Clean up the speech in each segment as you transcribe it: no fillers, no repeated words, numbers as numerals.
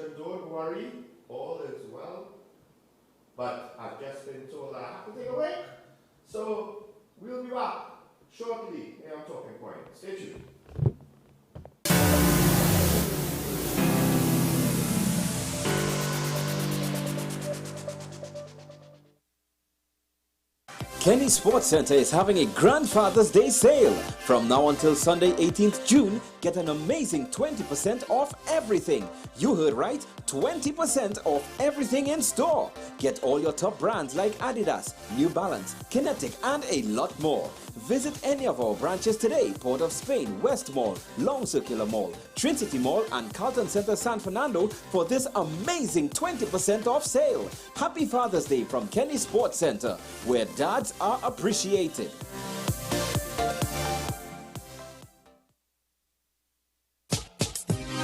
situation. Don't worry, all is well. But I've just been told that I have to take a break. So we'll be back shortly here on Talking Point. Stay tuned. Kenny Sports Center is having a Grandfather's Day sale. From now until Sunday 18th June, get an amazing 20% off everything. You heard right, 20% off everything in store. Get all your top brands like Adidas, New Balance, Kinetic, and a lot more. Visit any of our branches today: Port of Spain, West Mall, Long Circular Mall, Trinity Mall, and Carlton Center San Fernando for this amazing 20% off sale. Happy Father's Day from Kenny Sports Center, where dads are appreciated.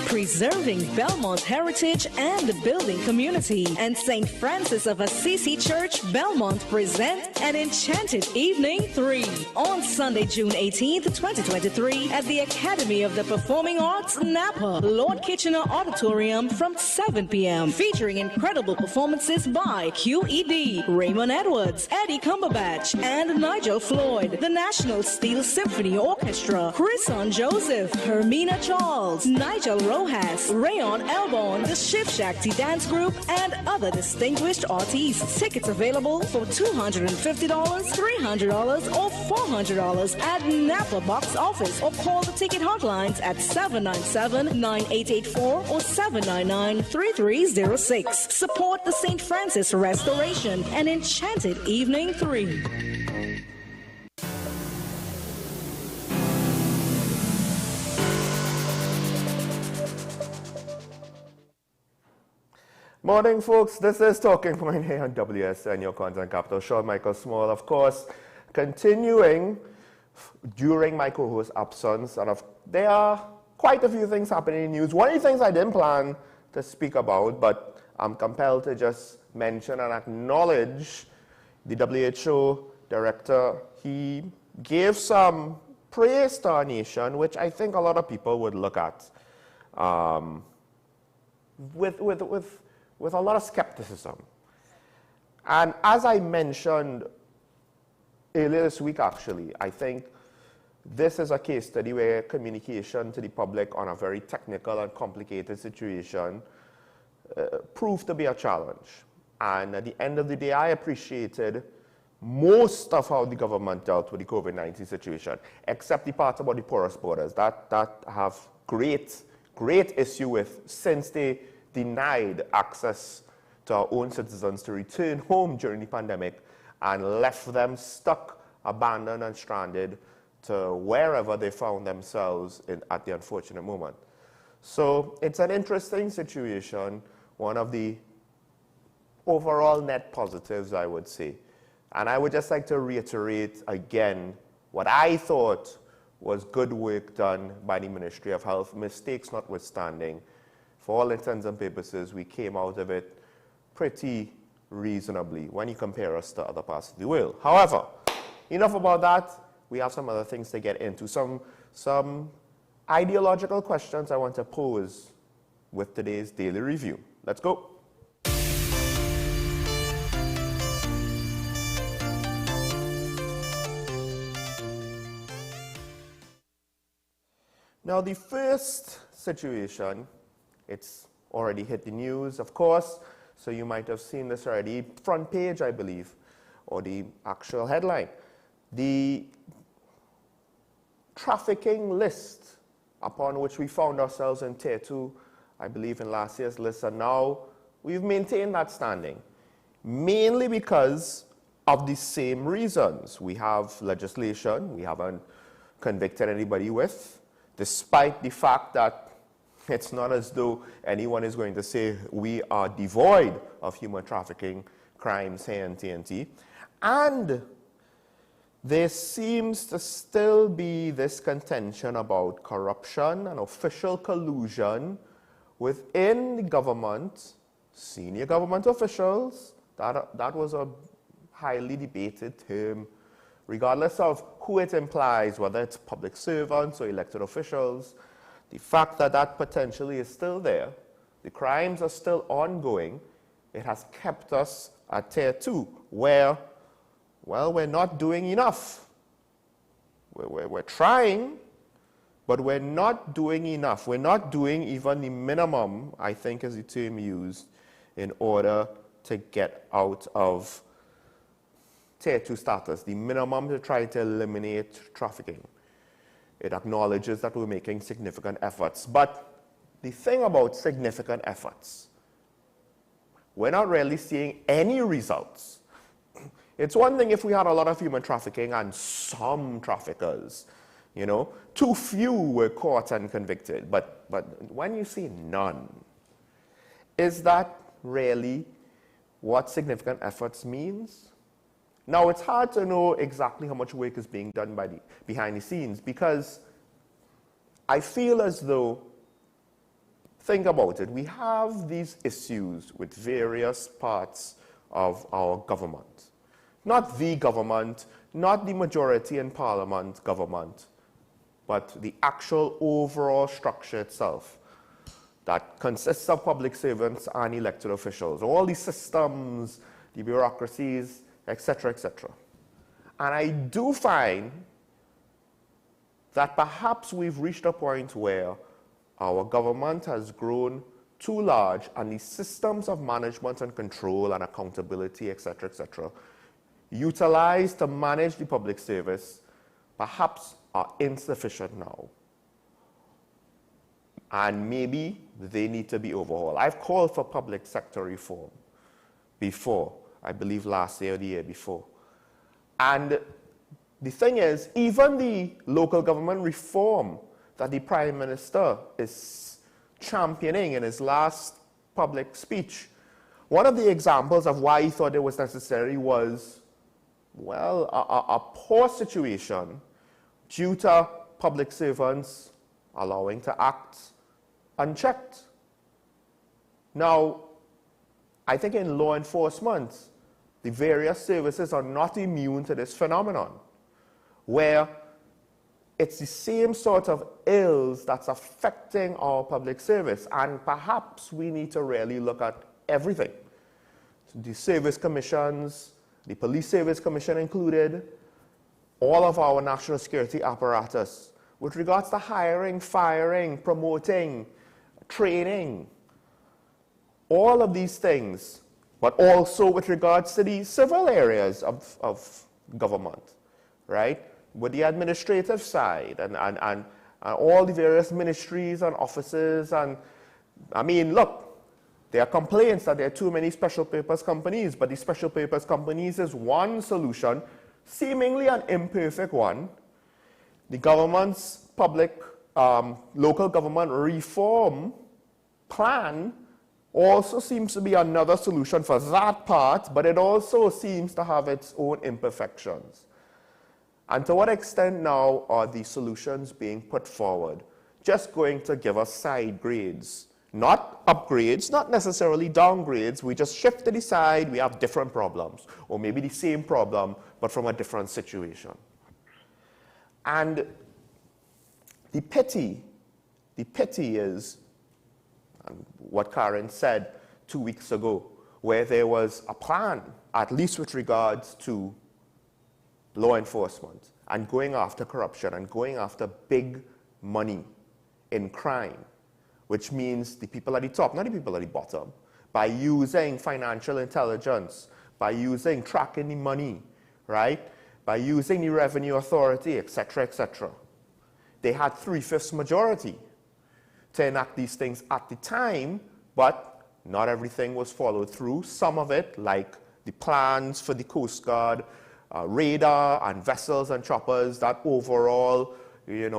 Preserving Belmont heritage and building community, and St. Francis of Assisi Church, Belmont present an Enchanted Evening 3 on Sunday, June 18th, 2023 at the Academy of the Performing Arts, Napa, Lord Kitchener Auditorium from 7 p.m. featuring incredible performances by QED, Raymond Edwards, Eddie Cumberbatch, and Nigel Floyd, the National Steel Symphony Orchestra, Chrison Joseph, Hermina Charles, Nigel Rojas, Rayon Elbon, the Shiv Shakti Dance Group, and other distinguished artists. Tickets available for $250, $300, or $400 at Napa Box Office, or call the ticket hotlines at 797-9884 or 799-3306. Support the St. Francis Restoration and Enchanted Evening 3. Morning, folks. This is Talking Point here on WSN, your content capital. Sean Michael Small, of course, continuing during my co-host's absence. And there are quite a few things happening in news. One of the things I didn't plan to speak about, but I'm compelled to just mention and acknowledge the WHO director. He gave some praise to our nation, which I think a lot of people would look at with a lot of skepticism. And as I mentioned earlier this week, actually, I think this is a case study where communication to the public on a very technical and complicated situation proved to be a challenge. And at the end of the day, I appreciated most of how the government dealt with the COVID-19 situation, except the part about the porous borders. That have great issue with, since they denied access to our own citizens to return home during the pandemic and left them stuck, abandoned, and stranded to wherever they found themselves at the unfortunate moment. So it's an interesting situation, one of the overall net positives, I would say. And I would just like to reiterate again what I thought was good work done by the Ministry of Health, mistakes notwithstanding. For all intents and purposes, we came out of it pretty reasonably when you compare us to other parts of the world. However, enough about that. We have some other things to get into. Some ideological questions I want to pose with today's daily review. Let's go. Now, the first situation, it's already hit the news, of course, so you might have seen this already. Front page, I believe, or the actual headline. The trafficking list upon which we found ourselves in Tier 2, I believe in last year's list, and now we've maintained that standing, mainly because of the same reasons. We have legislation we haven't convicted anybody with, despite the fact that it's not as though anyone is going to say we are devoid of human trafficking crimes here in TNT. And there seems to still be this contention about corruption and official collusion within the government, senior government officials. That was a highly debated term, regardless of who it implies, whether it's public servants or elected officials. The fact that that potentially is still there The crimes are still ongoing. It has kept us at tier 2, where, well, we're not doing enough. We're trying, but we're not doing enough. We're not doing even the minimum, I think is the term used, in order to get out of tier 2 status, the minimum to try to eliminate trafficking. It acknowledges that we're making significant efforts. But the thing about significant efforts, we're not really seeing any results. It's one thing if we had a lot of human trafficking and some traffickers, you know, too few were caught and convicted. But when you see none, is that really what significant efforts means? Now, it's hard to know exactly how much work is being done behind the scenes, because I feel as though, think about it, we have these issues with various parts of our government. Not the government, not the majority in parliament government, but the actual overall structure itself that consists of public servants and elected officials, all the systems, the bureaucracies, etc., etc. And I do find that perhaps we've reached a point where our government has grown too large and the systems of management and control and accountability, etc., etc., utilized to manage the public service perhaps are insufficient now. And maybe they need to be overhauled. I've called for public sector reform before, I believe last year or the year before. And the thing is, even the local government reform that the Prime Minister is championing in his last public speech, one of the examples of why he thought it was necessary was, well, a poor situation due to public servants allowing to act unchecked. Now, I think in law enforcement, the various services are not immune to this phenomenon, where it's the same sort of ills that's affecting our public service, and perhaps we need to really look at everything. So the service commissions, the police service commission included, all of our national security apparatus, with regards to hiring, firing, promoting, training, all of these things, but also with regards to the civil areas of government, right? With the administrative side and all the various ministries and offices. And I mean, look, there are complaints that there are too many special purpose companies, but the special purpose companies is one solution, seemingly an imperfect one. The government's public, local government reform plan also seems to be another solution for that part, but it also seems to have its own imperfections. And to what extent now are the solutions being put forward just going to give us side grades? Not upgrades, not necessarily downgrades. We just shift to the side, we have different problems, or maybe the same problem, but from a different situation. And the pity is what Karen said 2 weeks ago, where there was a plan, at least with regards to law enforcement, and going after corruption, and going after big money in crime, which means the people at the top, not the people at the bottom, by using financial intelligence, by using tracking the money, right? By using the revenue authority, etc., etc. They had 3/5 majority to enact these things at the time, but not everything was followed through. Some of it, like the plans for the Coast Guard, radar and vessels and choppers, that overall,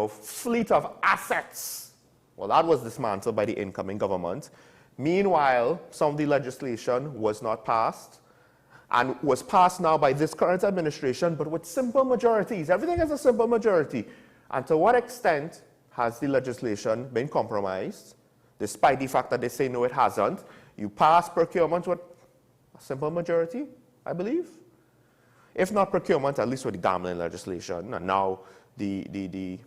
fleet of assets, well, that was dismantled by the incoming government. Meanwhile, some of the legislation was not passed, and was passed now by this current administration, but with simple majorities. Everything has a simple majority. And to what extent has the legislation been compromised, despite the fact that they say no, it hasn't? You pass procurement with a simple majority, I believe. If not procurement, at least with the gambling legislation, and now the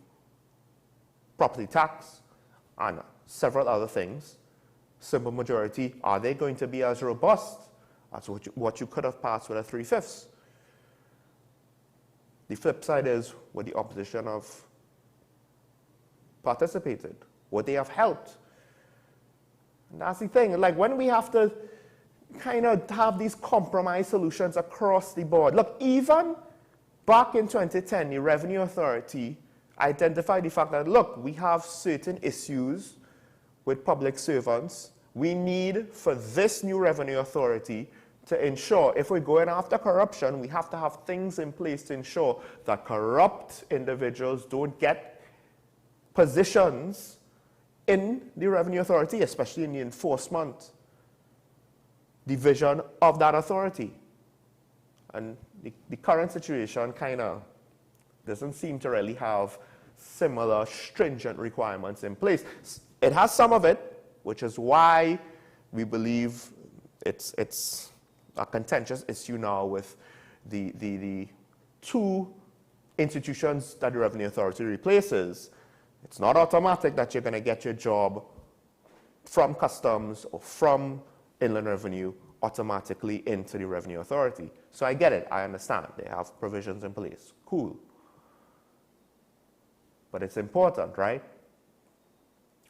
property tax, and several other things. simple majority, are they going to be as robust as what you could have passed with a 3/5? The flip side is, would the opposition have participated? Would they have helped? And that's the thing. Like, when we have to kind of have these compromise solutions across the board. Look, even back in 2010, the Revenue Authority identified the fact that, look, we have certain issues with public servants. We need for this new Revenue Authority to ensure, if we're going after corruption, we have to have things in place to ensure that corrupt individuals don't get positions in the Revenue Authority, especially in the enforcement division of that authority. And the current situation kind of doesn't seem to really have similar stringent requirements in place. It has some of it, which is why we believe it's a contentious issue now with the two institutions that the Revenue Authority replaces. It's not automatic that you're going to get your job from Customs or from Inland Revenue automatically into the Revenue Authority. So I get it, I understand. They have provisions in place. Cool. But it's important, right?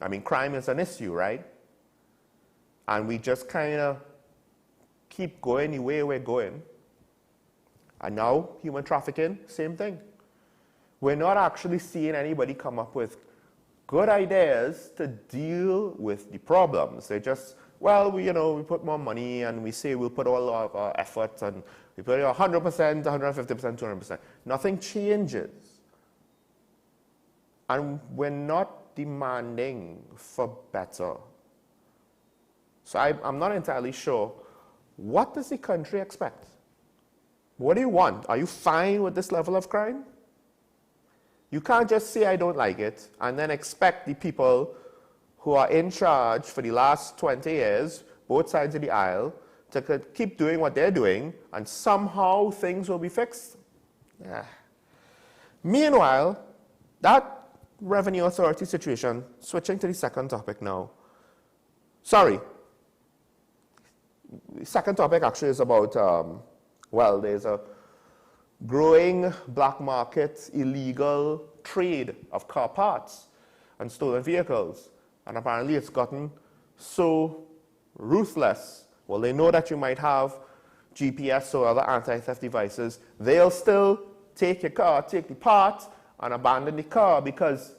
I mean, crime is an issue, right? And we just kind of keep going the way we're going. And now, human trafficking, same thing. We're not actually seeing anybody come up with good ideas to deal with the problems. They just, well, we put more money and we say we'll put all of our effort and we put 100%, 150%, 200%. Nothing changes. And we're not demanding for better. So I'm not entirely sure. What does the country expect? What do you want? Are you fine with this level of crime? You can't just say I don't like it and then expect the people who are in charge for the last 20 years, both sides of the aisle, to keep doing what they're doing and somehow things will be fixed. Yeah. Meanwhile, that Revenue Authority situation, switching to the second topic now. Sorry. The second topic actually is about, there's a growing black market, illegal trade of car parts and stolen vehicles. And apparently it's gotten so ruthless. Well, they know that you might have GPS or other anti-theft devices. They'll still take your car, take the part, and abandon the car because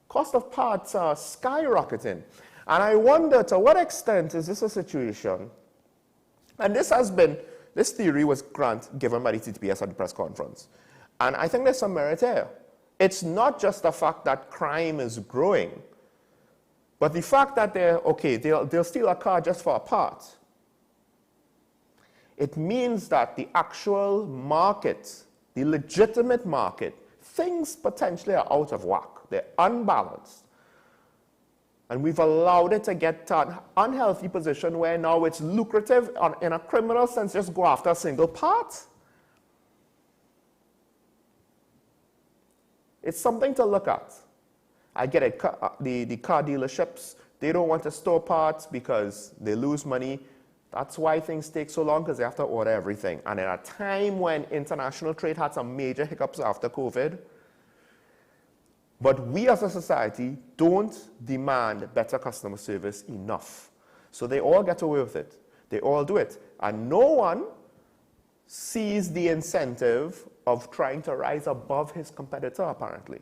cost of parts are skyrocketing. And I wonder, to what extent is this a situation? And this theory was given by the TTPS at the press conference. And I think there's some merit here. It's not just the fact that crime is growing, but the fact that they'll steal a car just for a part. It means that the actual market, the legitimate market, things potentially are out of whack. They're unbalanced. And we've allowed it to get to an unhealthy position where now it's lucrative in a criminal sense just go after a single part. It's something to look at. I get it. The car dealerships, they don't want to store parts because they lose money. That's why things take so long, because they have to order everything. And at a time when international trade had some major hiccups after COVID, but we as a society don't demand better customer service enough. So they all get away with it. They all do it. And no one sees the incentive of trying to rise above his competitor, apparently.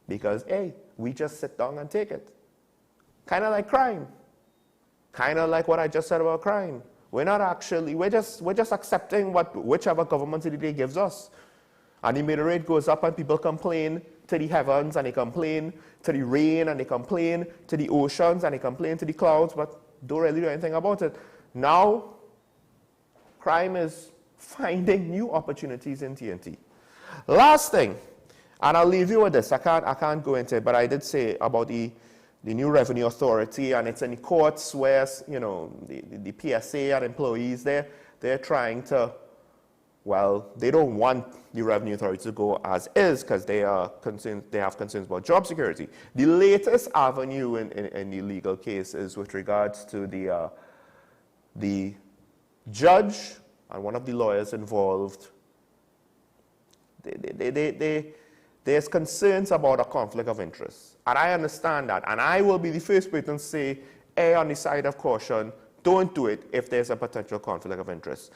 Because, hey, we just sit down and take it. Kind of like crime. Kind of like what I just said about crime. We're just accepting whichever government entity gives us. And the middle rate goes up and people complain to the heavens and they complain to the rain and they complain to the oceans and they complain to the clouds, but don't really do anything about it. Now, crime is finding new opportunities in TNT. Last thing, and I'll leave you with this. I can't go into it, but I did say about the new Revenue Authority, and it's in the courts where, the PSA and employees, they're trying to well, they don't want the Revenue Authority to go as is because they have concerns about job security. The latest avenue in the legal case is with regards to the judge and one of the lawyers involved. There's concerns about a conflict of interest. And I understand that. And I will be the first person to say, err on the side of caution, don't do it if there's a potential conflict of interest.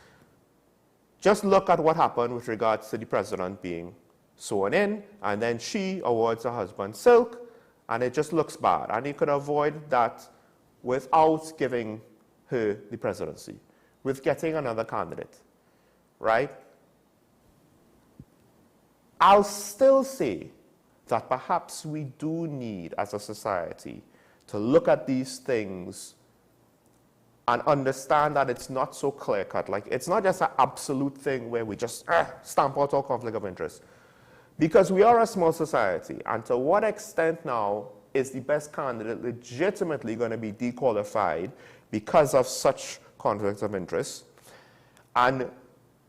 Just look at what happened with regards to the president being sworn in, and then she awards her husband silk, and it just looks bad. And you could avoid that without giving her the presidency, with getting another candidate, right? I'll still say that perhaps we do need, as a society, to look at these things and understand that it's not so clear-cut. Like, it's not just an absolute thing where we just stamp out our conflict of interest. Because we are a small society, and to what extent now is the best candidate legitimately going to be dequalified because of such conflicts of interest? And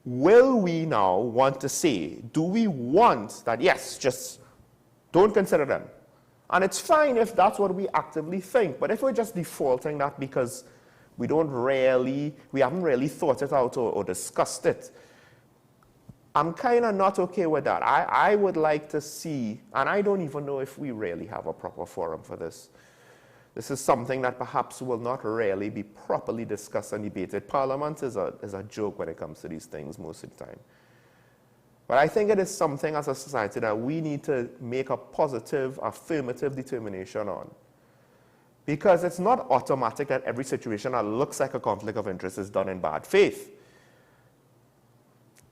will we now want to say, do we want that, yes, just don't consider them? And it's fine if that's what we actively think, but if we're just defaulting that because we haven't really thought it out or discussed it, I'm kind of not okay with that. I would like to see, and I don't even know if we really have a proper forum for this. This is something that perhaps will not really be properly discussed and debated. Parliament is a joke when it comes to these things most of the time. But I think it is something as a society that we need to make a positive, affirmative determination on. Because it's not automatic that every situation that looks like a conflict of interest is done in bad faith.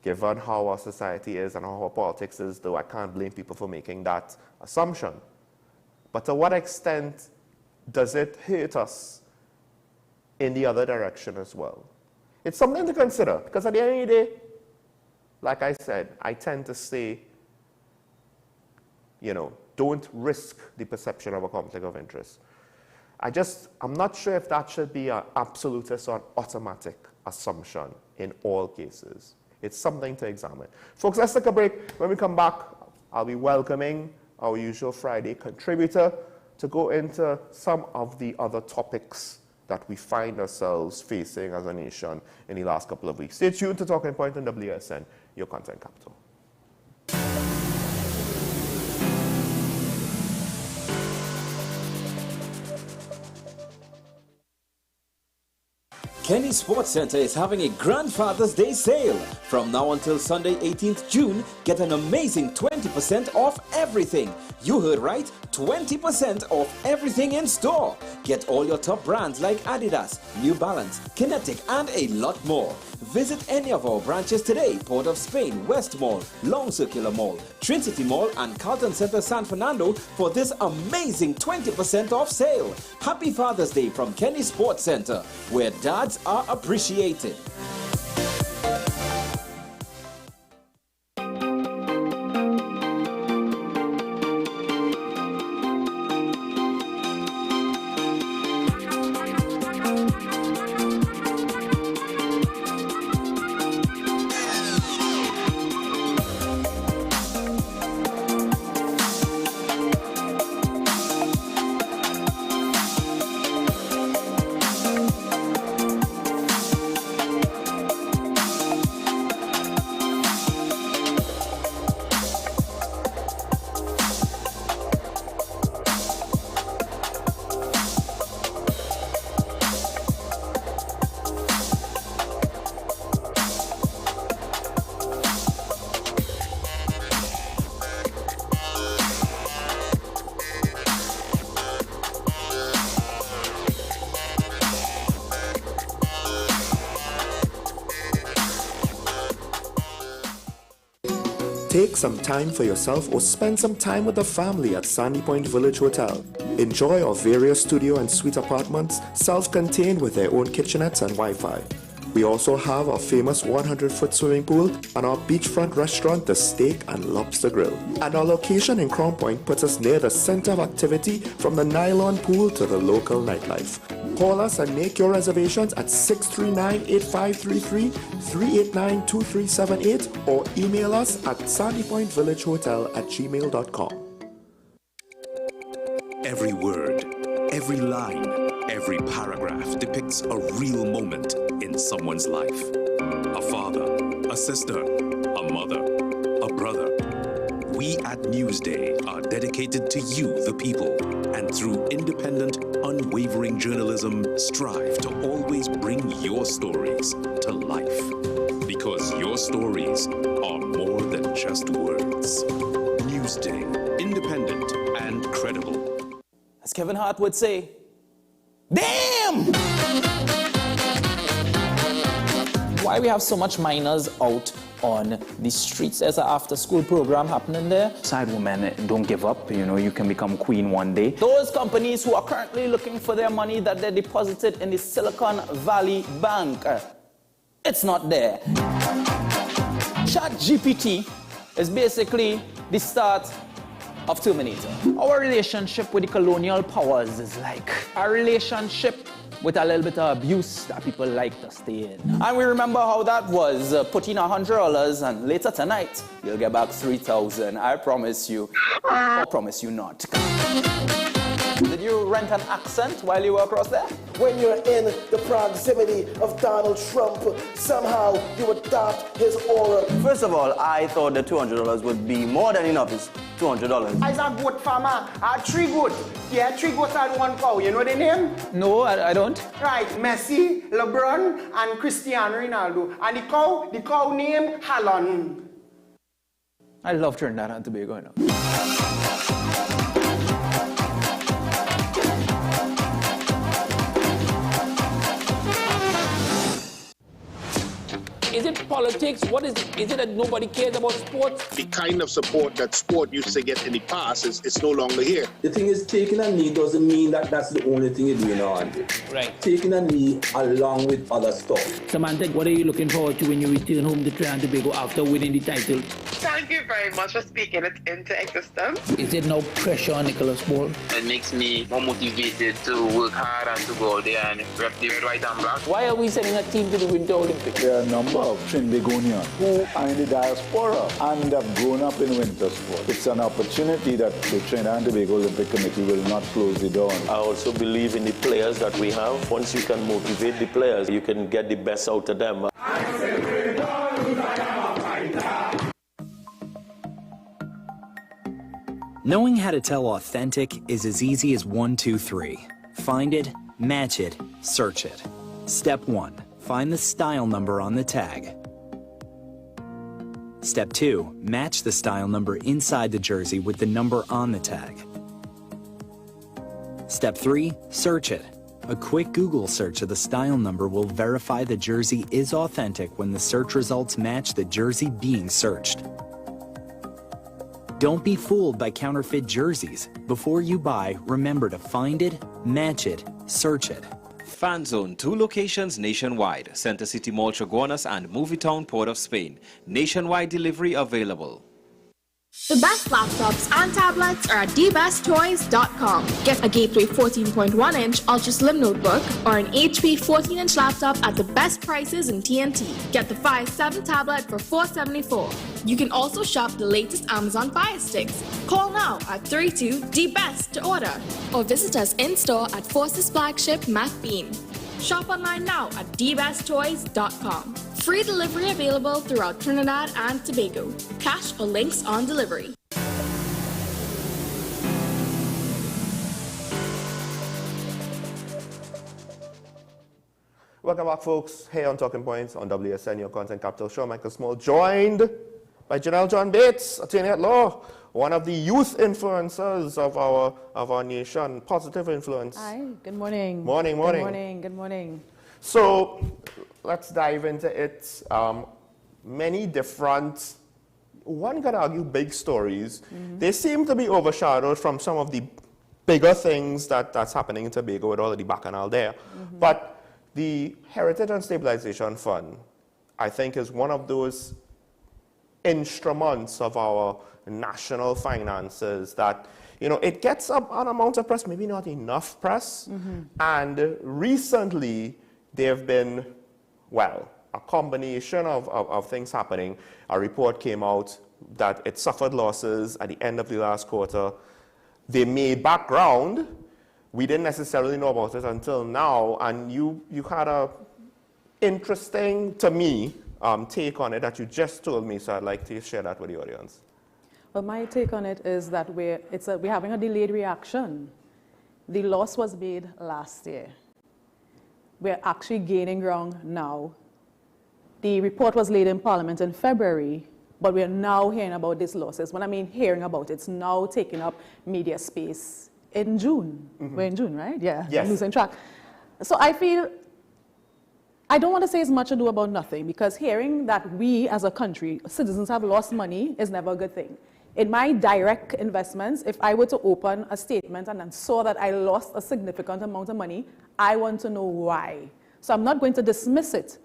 Given how our society is and how our politics is, though I can't blame people for making that assumption. But to what extent does it hurt us in the other direction as well? It's something to consider, because at the end of the day, like I said, I tend to say, don't risk the perception of a conflict of interest. I'm not sure if that should be an absolutist or an automatic assumption in all cases. It's something to examine. Folks, let's take a break. When we come back, I'll be welcoming our usual Friday contributor to go into some of the other topics that we find ourselves facing as a nation in the last couple of weeks. Stay tuned to Talking Point on WSN, your content capital. Kenny Sports Center is having a Grandfather's Day sale. From now until Sunday 18th June, get an amazing 20% off everything. You heard right, 20% off everything in store. Get all your top brands like Adidas, New Balance, Kinetic, and a lot more. Visit any of our branches today: Port of Spain, West Mall, Long Circular Mall, Trinity Mall, and Carlton Center San Fernando for this amazing 20% off sale. Happy Father's Day from Kenny Sports Center, where dads are appreciated. Take some time for yourself or spend some time with the family at Sandy Point Village Hotel. Enjoy our various studio and suite apartments, self-contained with their own kitchenettes and Wi-Fi. We also have our famous 100-foot swimming pool and our beachfront restaurant, the Steak and Lobster Grill. And our location in Crown Point puts us near the center of activity, from the nylon pool to the local nightlife. Call us and make your reservations at 639-8533, 389-2378, or email us at sandypointvillagehotel@gmail.com. Every word, every line, every paragraph depicts a real moment in someone's life. A father, a sister, a mother, a brother. We at Newsday are dedicated to you, the people, and through independent, unwavering journalism, strive to always bring your stories to life. Because your stories are more than just words. Newsday, independent and credible. As Kevin Hart would say, damn! Why we have so much minors out on the streets? There's an after-school program happening there. Side women, don't give up. You know, you can become queen one day. Those companies who are currently looking for their money that they deposited in the Silicon Valley Bank, it's not there. ChatGPT is basically the start of Terminator. Our relationship with the colonial powers is like a relationship with a little bit of abuse that people like to stay in. And we remember how that was. Put in $100 and later tonight, you'll get back 3,000. I promise you. Or promise you not. Did you rent an accent while you were across there? When you're in the proximity of Donald Trump, somehow you adopt his aura. First of all, I thought the $200 would be more than enough. It's $200. I was a goat farmer. I had 3 goats. Yeah, 3 goats and 1 cow. You know the name? No, I don't. Right, Messi, LeBron, and Cristiano Ronaldo. And the cow named Haaland. I love Trinidad and Tobago now. Is it politics? What is it? Is it that nobody cares about sports? The kind of support that sport used to get in the past is no longer here. The thing is, taking a knee doesn't mean that that's the only thing you're doing now, Andy. Right. Taking a knee along with other stuff. Samantha, what are you looking forward to when you return home to Trinidad and Tobago after winning the title? Thank you very much for speaking it into existence. Is there no pressure on Nicholas Ball? It makes me more motivated to work hard and to go out there and rep the red, white and black. Why are we sending a team to the Winter Olympics? There are a number of Trinbagonians who are in the diaspora and have grown up in winter sport. It's an opportunity that the Trinidad and Tobago Olympic Committee will not close the door on. I also believe in the players that we have. Once you can motivate the players, you can get the best out of them. Knowing how to tell authentic is as easy as 1, 2, 3. Find it, match it, search it. Step 1. Find the style number on the tag. Step 2. Match the style number inside the jersey with the number on the tag. Step 3. Search it. A quick Google search of the style number will verify the jersey is authentic when the search results match the jersey being searched. Don't be fooled by counterfeit jerseys. Before you buy, remember to find it, match it, search it. Fan Zone, 2 locations nationwide. Center City Mall, Chaguanas and Movietown, Port of Spain. Nationwide delivery available. The best laptops and tablets are at dbesttoys.com. Get a Gateway 14.1-inch Ultra Slim notebook or an HP 14-inch laptop at the best prices in TNT. Get the Fire 7 tablet for $474. You can also shop the latest Amazon Fire Sticks. Call now at 32-DBEST to order or visit us in-store at Forces flagship Mac Bean. Shop online now at dbesttoys.com. Free delivery available throughout Trinidad and Tobago. Cash or links on delivery. Welcome back, folks. Here on Talking Points on WSN, your content capital show. Michael Small, joined by Janelle John Bates, attorney at law, one of the youth influencers of our nation, positive influence. Hi, good morning. Morning. Good morning, good morning. So let's dive into it. Many different, one could argue, big stories. Mm-hmm. They seem to be overshadowed from some of the bigger things that's happening in Tobago with all of the bacchanal there. Mm-hmm. But the Heritage and Stabilization Fund, I think, is one of those instruments of our national finances that, you know, it gets an amount of press, maybe not enough press. And recently, there have been, well, a combination of things happening. A report came out that it suffered losses at the end of the last quarter. They made background. We didn't necessarily know about it until now, and you had a interesting, to me, take on it that you just told me, so I'd like to share that with the audience. Well, my take on it is that we're having a delayed reaction. The loss was made last year. We're actually gaining ground now. The report was laid in Parliament in February, but we're now hearing about these losses. When I mean hearing about it, it's now taking up media space in June. We're in June, right? Yeah, yes. I'm losing track. So I feel, I don't want to say it's much ado about nothing, because hearing that we as a country, citizens have lost money is never a good thing. In my direct investments, if I were to open a statement and then saw that I lost a significant amount of money, I want to know why. So I'm not going to dismiss it,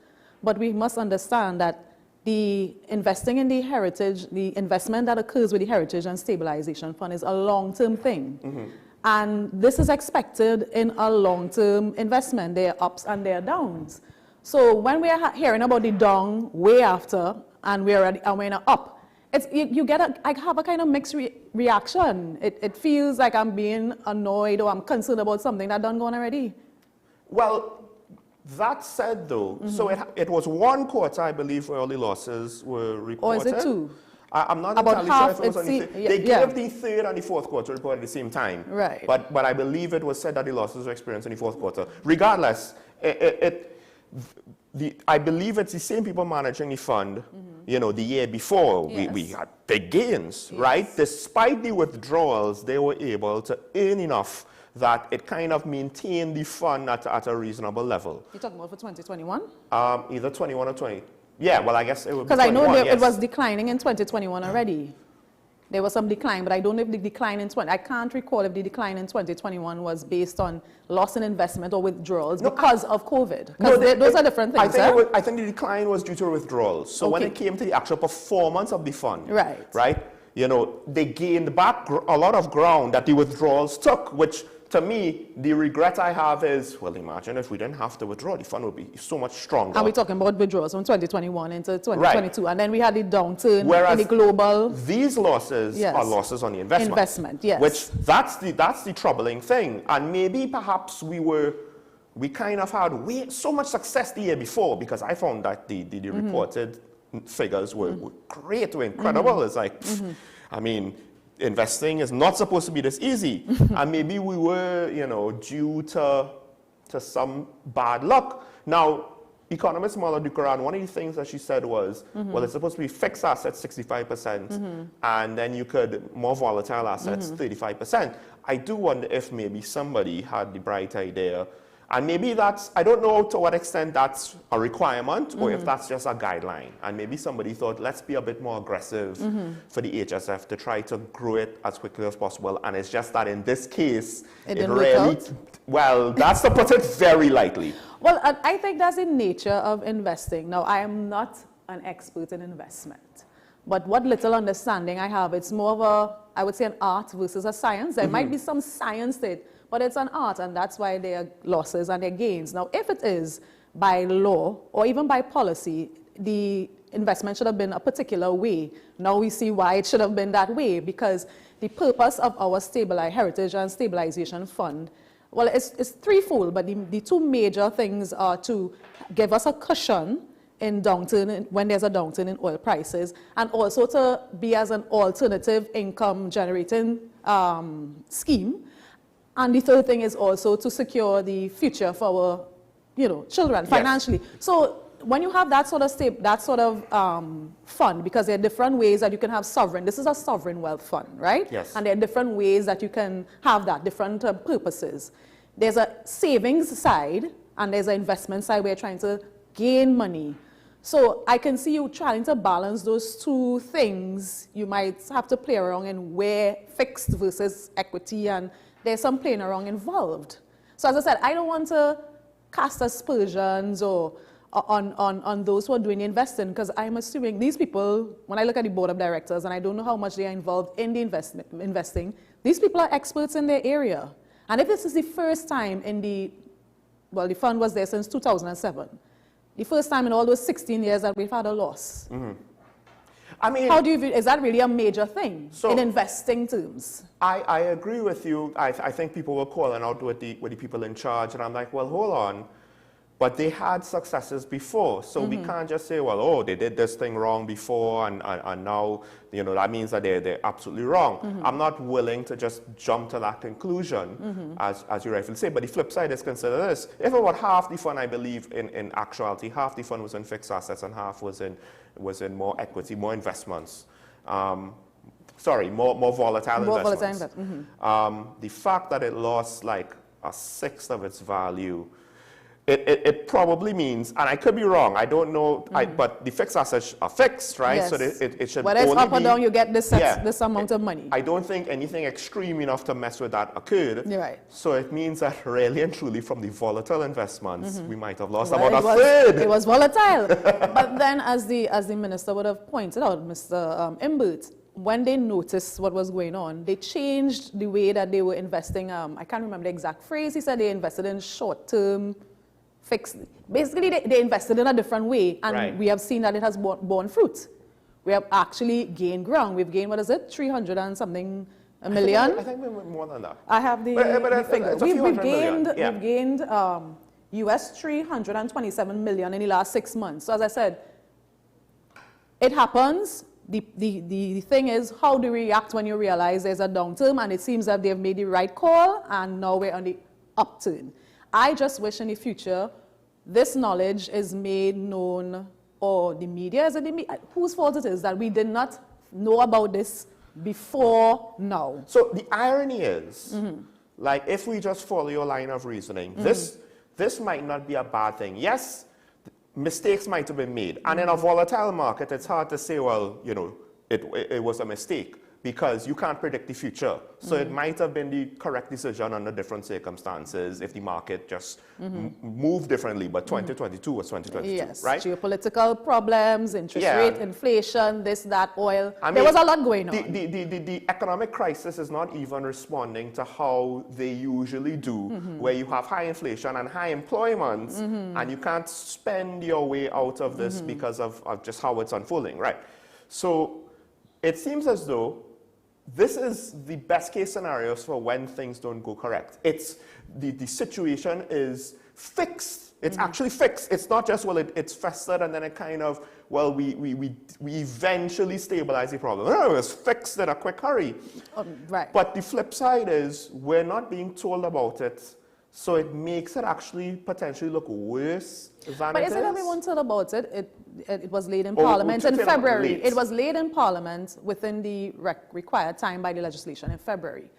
but we must understand that the investing in the heritage, the investment that occurs with the Heritage and Stabilization Fund is a long-term thing. And this is expected in a long-term investment. There are ups and there are downs. So when we are hearing about the down way after, and we're in a up, I have a kind of mixed reaction. It feels like I'm being annoyed or I'm concerned about something that done gone already. Well, that said though, so it was one quarter, I believe, where all the losses were reported. Or is it two? I'm not About entirely half, sure if it was only they gave the third and the fourth quarter report at the same time. Right. But I believe it was said that the losses were experienced in the fourth quarter. Regardless, I believe it's the same people managing the fund, you know, the year before. Yes. We had big gains, right? Despite the withdrawals, they were able to earn enough that it kind of maintained the fund at a reasonable level. You're talking about for 2021? Either 21 or 20. Yeah, well, I guess it would be 21, because I know yes. it was declining in 2021 already. There was some decline, but I don't know if the decline in I can't recall if the decline in 2021 was based on loss in investment or withdrawals because of COVID. No, those are different things. I think the decline was due to withdrawals. So when it came to the actual performance of the fund, right, you know, they gained back a lot of ground that the withdrawals took, which to me, the regret I have is, well, imagine if we didn't have to withdraw, the fund would be so much stronger. And we're talking about withdrawals from 2021 into 2022, and then we had the downturn in the global. These losses are losses on the investment. Investment, yes. Which that's the troubling thing, and maybe perhaps we kind of had so much success the year before, because I found that the reported figures were great, were incredible. It's like, I mean, investing is not supposed to be this easy. And maybe we were, you know, due to some bad luck. Now, economist Mala Dukaran, one of the things that she said was, well, it's supposed to be fixed assets 65%, and then you could, more volatile assets 35%. I do wonder if maybe somebody had the bright idea, and maybe that's, I don't know to what extent that's a requirement or if that's just a guideline. And maybe somebody thought, let's be a bit more aggressive for the HSF to try to grow it as quickly as possible. And it's just that in this case, it really, well, that's to put it very lightly. Well, I think that's the nature of investing. Now, I am not an expert in investment, but what little understanding I have, it's more of a, I would say, an art versus a science. There might be some science to it, but it's an art, and that's why there are losses and there are gains. Now, if it is by law or even by policy, the investment should have been a particular way. Now we see why it should have been that way, because the purpose of our Heritage and Stabilization Fund, well, it's threefold, but the two major things are to give us a cushion in downturn, when there's a downturn in oil prices, and also to be as an alternative income generating scheme. And the third thing is also to secure the future for our, you know, children financially. So when you have that sort of fund, because there are different ways that you can have sovereign. This is a sovereign wealth fund, right? Yes. And there are different ways that you can have that, different purposes. There's a savings side and there's an investment side where you're trying to gain money. So I can see you trying to balance those two things. You might have to play around in where fixed versus equity, and there's some playing around involved. So as I said, I don't want to cast aspersions or on those who are doing the investing, because I'm assuming these people, when I look at the board of directors, and I don't know how much they are involved in the investing, these people are experts in their area. And if this is the first time in the fund was there since 2007, the first time in all those 16 years that we've had a loss. I mean, how do you view, is that really a major thing in investing terms? I agree with you. I think people were calling out with the people in charge, and I'm like, well, hold on. But they had successes before, so we can't just say, well, oh, they did this thing wrong before, and now, you know, that means that they're absolutely wrong. I'm not willing to just jump to that conclusion, as you rightfully say. But the flip side is, consider this. If about half the fund, I believe, in actuality, half the fund was in fixed assets and half was in more equity, more investments. Sorry, more volatile investments. The fact that it lost like a sixth of its value, it probably means, and I could be wrong, I don't know, but the fixed assets are fixed, right? Yes. So it should whether it's up or down, you get this amount of money. I don't think anything extreme enough to mess with that occurred. You're right. So it means that really and truly from the volatile investments, we might have lost about a third. It was volatile. But then, as the minister would have pointed out, Mr. Imbert, when they noticed what was going on, they changed the way that they were investing. I can't remember the exact phrase. He said they invested in short-term fixed. Basically, they invested in a different way, and we have seen that it has borne fruit. We have actually gained ground. We've gained, what is it, 300 and something million? I think we're more than that. I have the figure. We've gained US 327 million in the last 6 months. So as I said, it happens. The thing is, how do you react when you realize there's a downturn, and it seems that they've made the right call, and now we're on the upturn. I just wish in the future this knowledge is made known, or the media, is it the media? Whose fault it is that we did not know about this before now? So the irony is, like, if we just follow your line of reasoning, this might not be a bad thing. Yes, mistakes might have been made. And in a volatile market, it's hard to say, well, you know, it was a mistake, because you can't predict the future. So it might have been the correct decision under different circumstances if the market just moved differently. But 2022 was 2022, yes, right? Geopolitical problems, interest rate, inflation, this, that, oil. There was a lot going on. The economic crisis is not even responding to how they usually do, where you have high inflation and high employment, and you can't spend your way out of this because of just how it's unfolding, right? So it seems as though this is the best case scenarios for when things don't go correct. It's the situation is fixed. It's actually fixed. It's not just, well, it's festered and then it kind of, well, we eventually stabilize the problem. No, it's fixed in a quick hurry. Right. But the flip side is we're not being told about it, so it makes it actually potentially look worse than it is. But isn't everyone told about it? It was laid in Parliament in February. It was laid in Parliament within the required time by the legislation in February.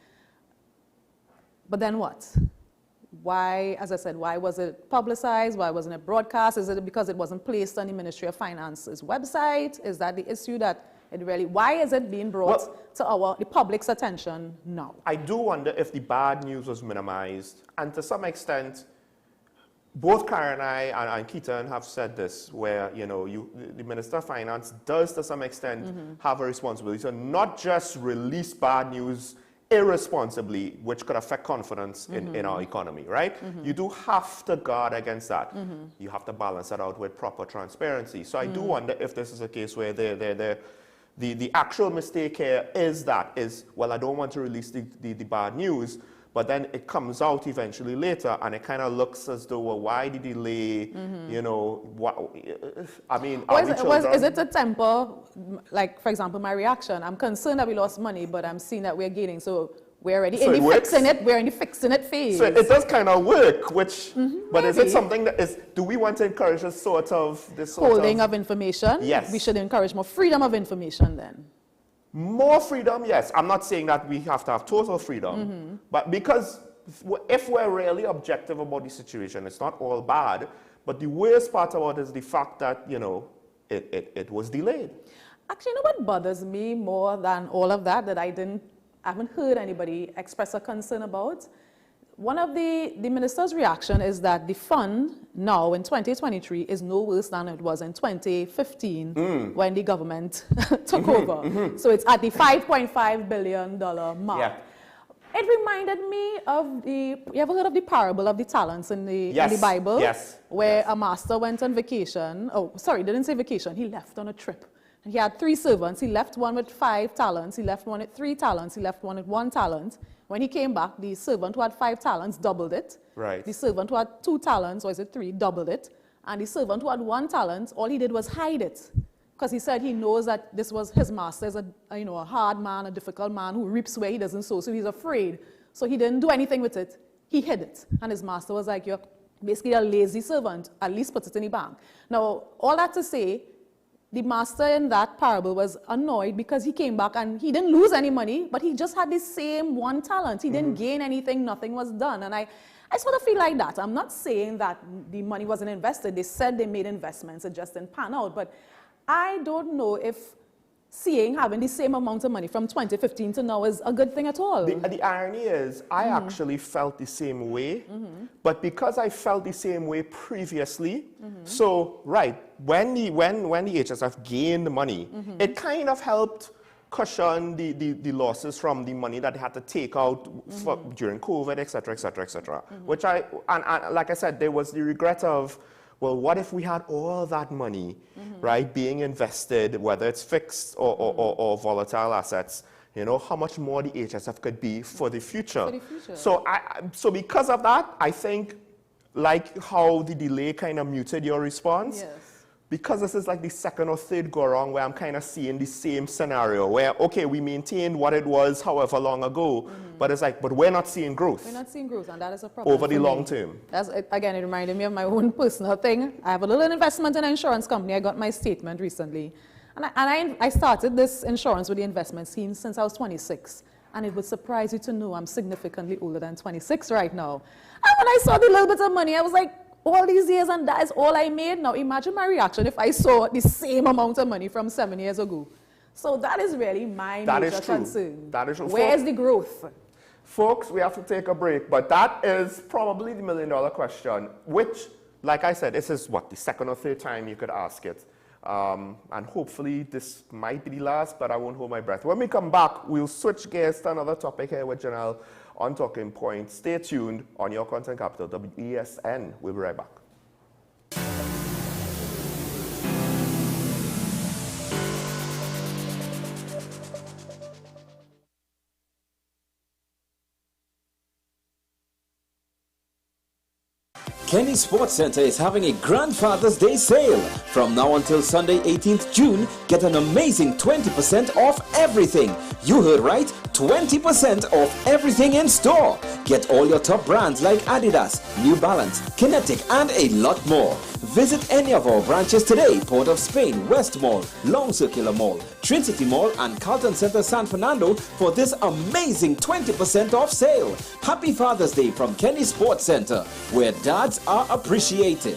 But then what? Why, as I said, why was it publicized? Why wasn't it broadcast? Is it because it wasn't placed on the Ministry of Finance's website? Is that the issue that it really, why is it being brought to the public's attention now? I do wonder if the bad news was minimized, and to some extent, both Karen and I and Keaton have said this, where, you know, the Minister of Finance does to some extent have a responsibility to not just release bad news irresponsibly, which could affect confidence in our economy, right? You do have to guard against that. You have to balance that out with proper transparency. So I do wonder if this is a case where the actual mistake here is, well, I don't want to release the bad news, but then it comes out eventually later, and it kind of looks as though, well, why the delay? You know, I mean, is it a temper? Like, for example, my reaction, I'm concerned that we lost money, but I'm seeing that we're gaining, so we're already fixing it. We're in the fixing it phase. So it does kind of work, which, but is it something that is, do we want to encourage this sort of holding of information? Yes. We should encourage more freedom of information then. More freedom, yes. I'm not saying that we have to have total freedom, but because if we're really objective about the situation, it's not all bad, but the worst part about it is the fact that, you know, it was delayed. Actually, you know what bothers me more than all of that, that I haven't heard anybody express a concern about? one of the minister's reaction is that the fund now in 2023 is no worse than it was in 2015 when the government took over. So it's at the $5.5 billion mark. Yeah. It reminded me of you ever heard of the parable of the talents in the Bible? Yes. Where a master went on vacation. Oh, sorry, didn't say vacation. He left on a trip. And he had 3 servants. He left one with 5 talents. He left one with 3 talents. He left one with 1 talent. When he came back, the servant who had 5 talents doubled it. Right. The servant who had 2 talents, or is it 3, doubled it. And the servant who had 1 talent, all he did was hide it. Because he said he knows that this was his master is a hard man, a difficult man who reaps where he doesn't sow, so he's afraid. So he didn't do anything with it. He hid it. And his master was like, you're basically a lazy servant, at least put it in the bank. Now, all that to say, the master in that parable was annoyed because he came back and he didn't lose any money, but he just had the same 1 talent. He didn't gain anything, nothing was done. And I sort of feel like that. I'm not saying that the money wasn't invested. They said they made investments, it just didn't pan out. But I don't know if having the same amount of money from 2015 to now is a good thing at all. The irony is, I actually felt the same way, but because I felt the same way previously, so when the HSF gained money, it kind of helped cushion the losses from the money that they had to take out during COVID, etc., etc., etc. Which and like I said, there was the regret of, well, what if we had all that money, right, being invested, whether it's fixed or volatile assets, how much more the HSF could be for the future. So because of that, I think, like how the delay kind of muted your response, because this is like the 2nd or 3rd go around where I'm kind of seeing the same scenario where, okay, we maintained what it was however long ago, but it's like, but we're not seeing growth. We're not seeing growth, and that is a problem over the long term. Again, it reminded me of my own personal thing. I have a little investment in an insurance company. I got my statement recently. And I started this insurance with the investment scheme since I was 26. And it would surprise you to know I'm significantly older than 26 right now. And when I saw the little bit of money, I was like, all these years and that is all I made. Now imagine my reaction if I saw the same amount of money from 7 years ago. So that is really my major concern. That is true. Where's the growth? Folks, we have to take a break, but that is probably the $1 million question, which, like I said, this is what, the 2nd or 3rd time you could ask it. And hopefully this might be the last, but I won't hold my breath. When we come back, we'll switch gears to another topic here with Janelle on Talking Point. Stay tuned on your content capital, WESN. We'll be right back. Kenny Sports Center is having a Grandfather's Day sale. From now until Sunday 18th June, get an amazing 20% off everything. You heard right, 20% off everything in store. Get all your top brands like Adidas, New Balance, Kinetic, and a lot more. Visit any of our branches today: Port of Spain, West Mall, Long Circular Mall, Trinity Mall, and Carlton Center San Fernando for this amazing 20% off sale. Happy Father's Day from Kenny Sports Center, where dads are appreciated.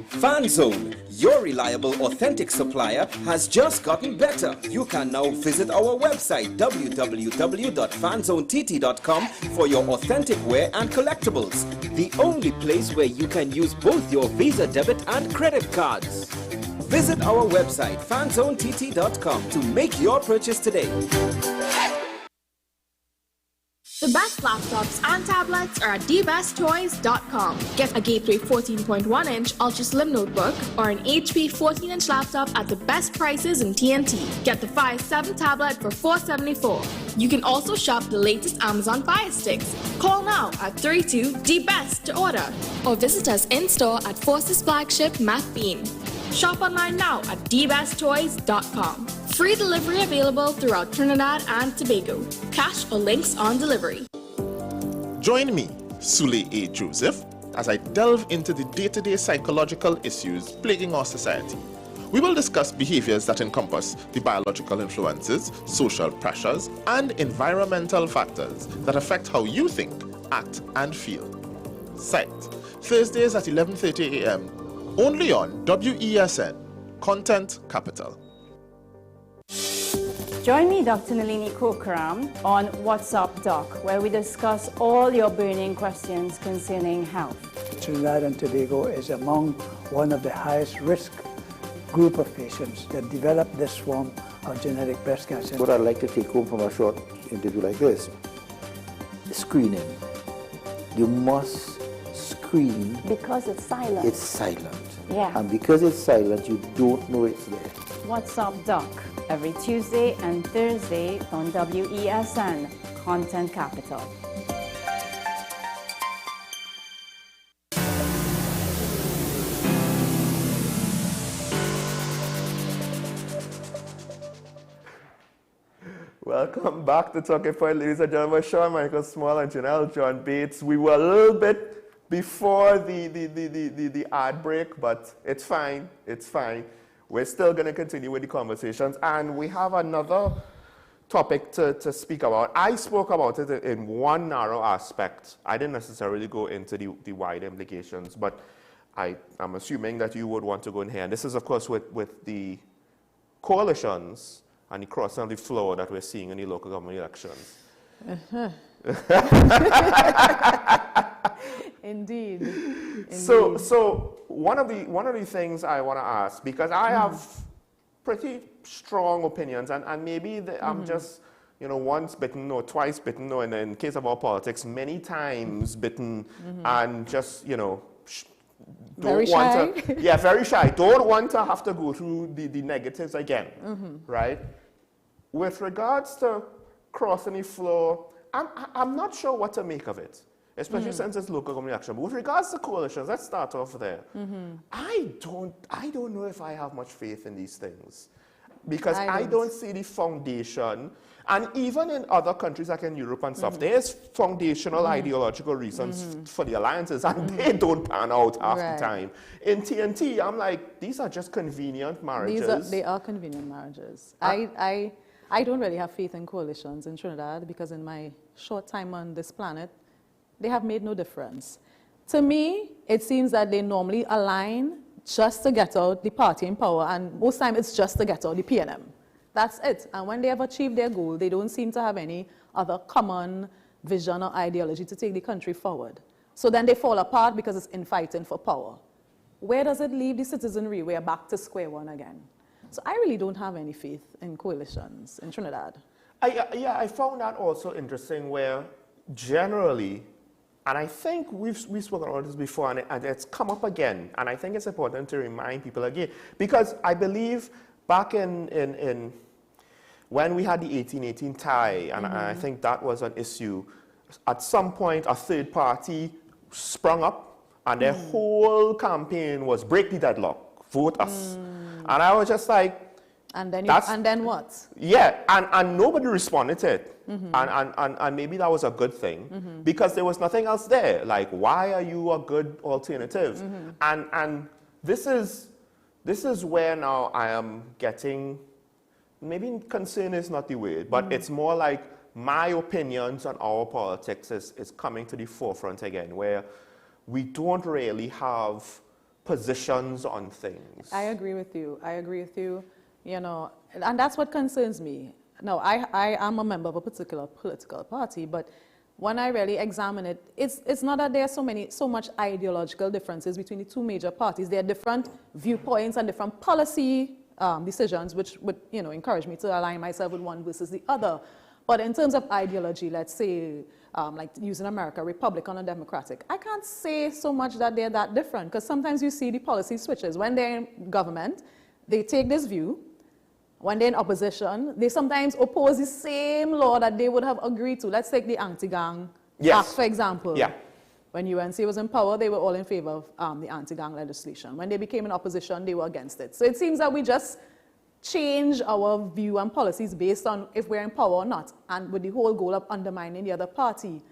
FanZone, your reliable, authentic supplier, has just gotten better. You can now visit our website www.fanzonett.com for your authentic wear and collectibles. The only place where you can use both your Visa debit and credit cards. Visit our website fanzonett.com to make your purchase today. The best laptops and tablets are at dbesttoys.com. Get a Gateway 14.1-inch Ultra Slim notebook or an HP 14-inch laptop at the best prices in TNT. Get the Fire 7 tablet for $474. You can also shop the latest Amazon Fire Sticks. Call now at 32-DBEST to order, or visit us in-store at Force's flagship Mac Bean. Shop online now at dbesttoys.com. Free delivery available throughout Trinidad and Tobago. Cash or links on delivery. Join me, Sule A. Joseph, as I delve into the day-to-day psychological issues plaguing our society. We will discuss behaviors that encompass the biological influences, social pressures, and environmental factors that affect how you think, act, and feel. Site, Thursdays at 11:30 a.m., only on WESN, Content Capital. Join me, Dr. Nalini Kokram, on What's Up Doc, where we discuss all your burning questions concerning health. Trinidad and Tobago is among one of the highest risk group of patients that develop this form of genetic breast cancer. What I'd like to take home from a short interview like this, screening. You must screen. Because it's silent. It's silent. Yeah. And because it's silent, you don't know it's there. What's Up Doc, every Tuesday and Thursday on WESN, Content Capital. Welcome back to Talking Point, ladies and gentlemen. Sean Michael Small and Janelle John Bates. We were a little bit before the ad break, but it's fine. It's fine. We're still going to continue with the conversations, and we have another topic to speak about. I spoke about it in one narrow aspect. I didn't necessarily go into the wide implications, but I'm assuming that you would want to go in here. And this is, of course, with the coalitions and the cross and the flow that we're seeing in the local government elections. Indeed. So one of the things I want to ask, because I have pretty strong opinions, and maybe I'm just, once bitten or twice bitten, or in the case of our politics, many times bitten, and just, very shy. Very shy. Don't want to have to go through the negatives again, right? With regards to crossing the floor, I'm not sure what to make of it, especially since it's local government election. But with regards to coalitions, let's start off there. I don't know if I have much faith in these things, because I don't see the foundation. And even in other countries like in Europe and stuff, there's foundational ideological reasons for the alliances, and they don't pan out half the time. In TNT, I'm like, these are just convenient marriages. They are convenient marriages. I don't really have faith in coalitions in Trinidad, because in my short time on this planet, they have made no difference. To me, it seems that they normally align just to get out the party in power, and most time it's just to get out the PNM. That's it. And when they have achieved their goal, they don't seem to have any other common vision or ideology to take the country forward. So then they fall apart because it's infighting for power. Where does it leave the citizenry? We're back to square one again. So I really don't have any faith in coalitions in Trinidad. I found that also interesting, where generally, and I think we've spoken about this before, and it's come up again, and I think it's important to remind people again, because I believe back in when we had the 1818 tie, and I think that was an issue, at some point a third party sprung up, and their whole campaign was break the deadlock, vote us. And I was just like, and then what? Yeah, and nobody responded to it. And maybe that was a good thing, because there was nothing else there. Like, why are you a good alternative? And this is where now I am getting, maybe concern is not the word, but it's more like my opinions on our politics is coming to the forefront again, where we don't really have positions on things. I agree with you. And that's what concerns me. Now, I am a member of a particular political party, but when I really examine it, it's not that there are so much ideological differences between the two major parties. There are different viewpoints and different policy decisions, which would encourage me to align myself with one versus the other. But in terms of ideology, let's say, like using America, Republican or Democratic, I can't say so much that they're that different, because sometimes you see the policy switches. When they're in government, they take this view. When they're in opposition, they sometimes oppose the same law that they would have agreed to. Let's take the Anti-Gang Act, for example. Yeah. When UNC was in power, they were all in favor of the anti-gang legislation. When they became in opposition, they were against it. So it seems that we just change our view and policies based on if we're in power or not, and with the whole goal of undermining the other party.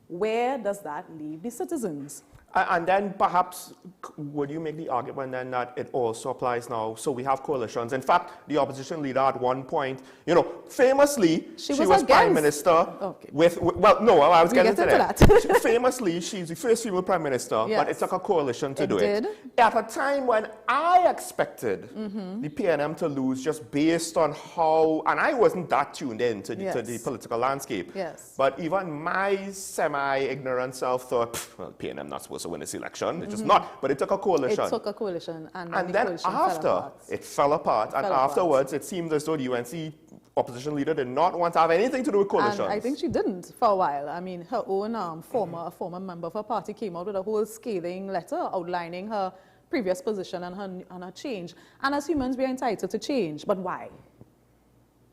Where does that leave the citizens? And then perhaps, would you make the argument then that it also applies now? So we have coalitions. In fact, the opposition leader at one point, you know, famously, she was prime minister with, well, no, I was getting to that. Famously, she's the first female prime minister, but it took a coalition to do it. At a time when I expected the PNM to lose just based on how, and I wasn't that tuned in to the political landscape. But even my semi-ignorant self thought, well, PNM not supposed to win this election. It's just not. But it took a coalition. It took a coalition. And then coalition after, it fell apart. And afterwards, it seemed as though the UNC opposition leader did not want to have anything to do with coalitions. And I think she didn't for a while. I mean, her own former member of her party came out with a whole scathing letter outlining her previous position and her change. And as humans, we are entitled to change. But why?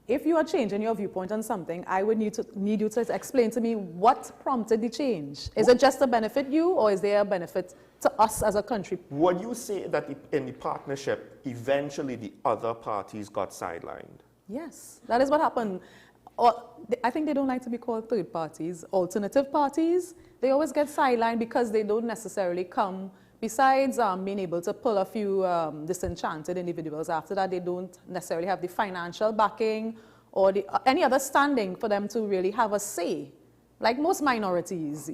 If you are changing your viewpoint on something, I would need you to explain to me what prompted the change. Is it just to benefit you, or is there a benefit to us as a country? Would you say that in the partnership, eventually the other parties got sidelined? Yes, that is what happened. I think they don't like to be called third parties, alternative parties. They always get sidelined because they don't necessarily come. Besides being able to pull a few disenchanted individuals, after that they don't necessarily have the financial backing or any other standing for them to really have a say. Like most minorities,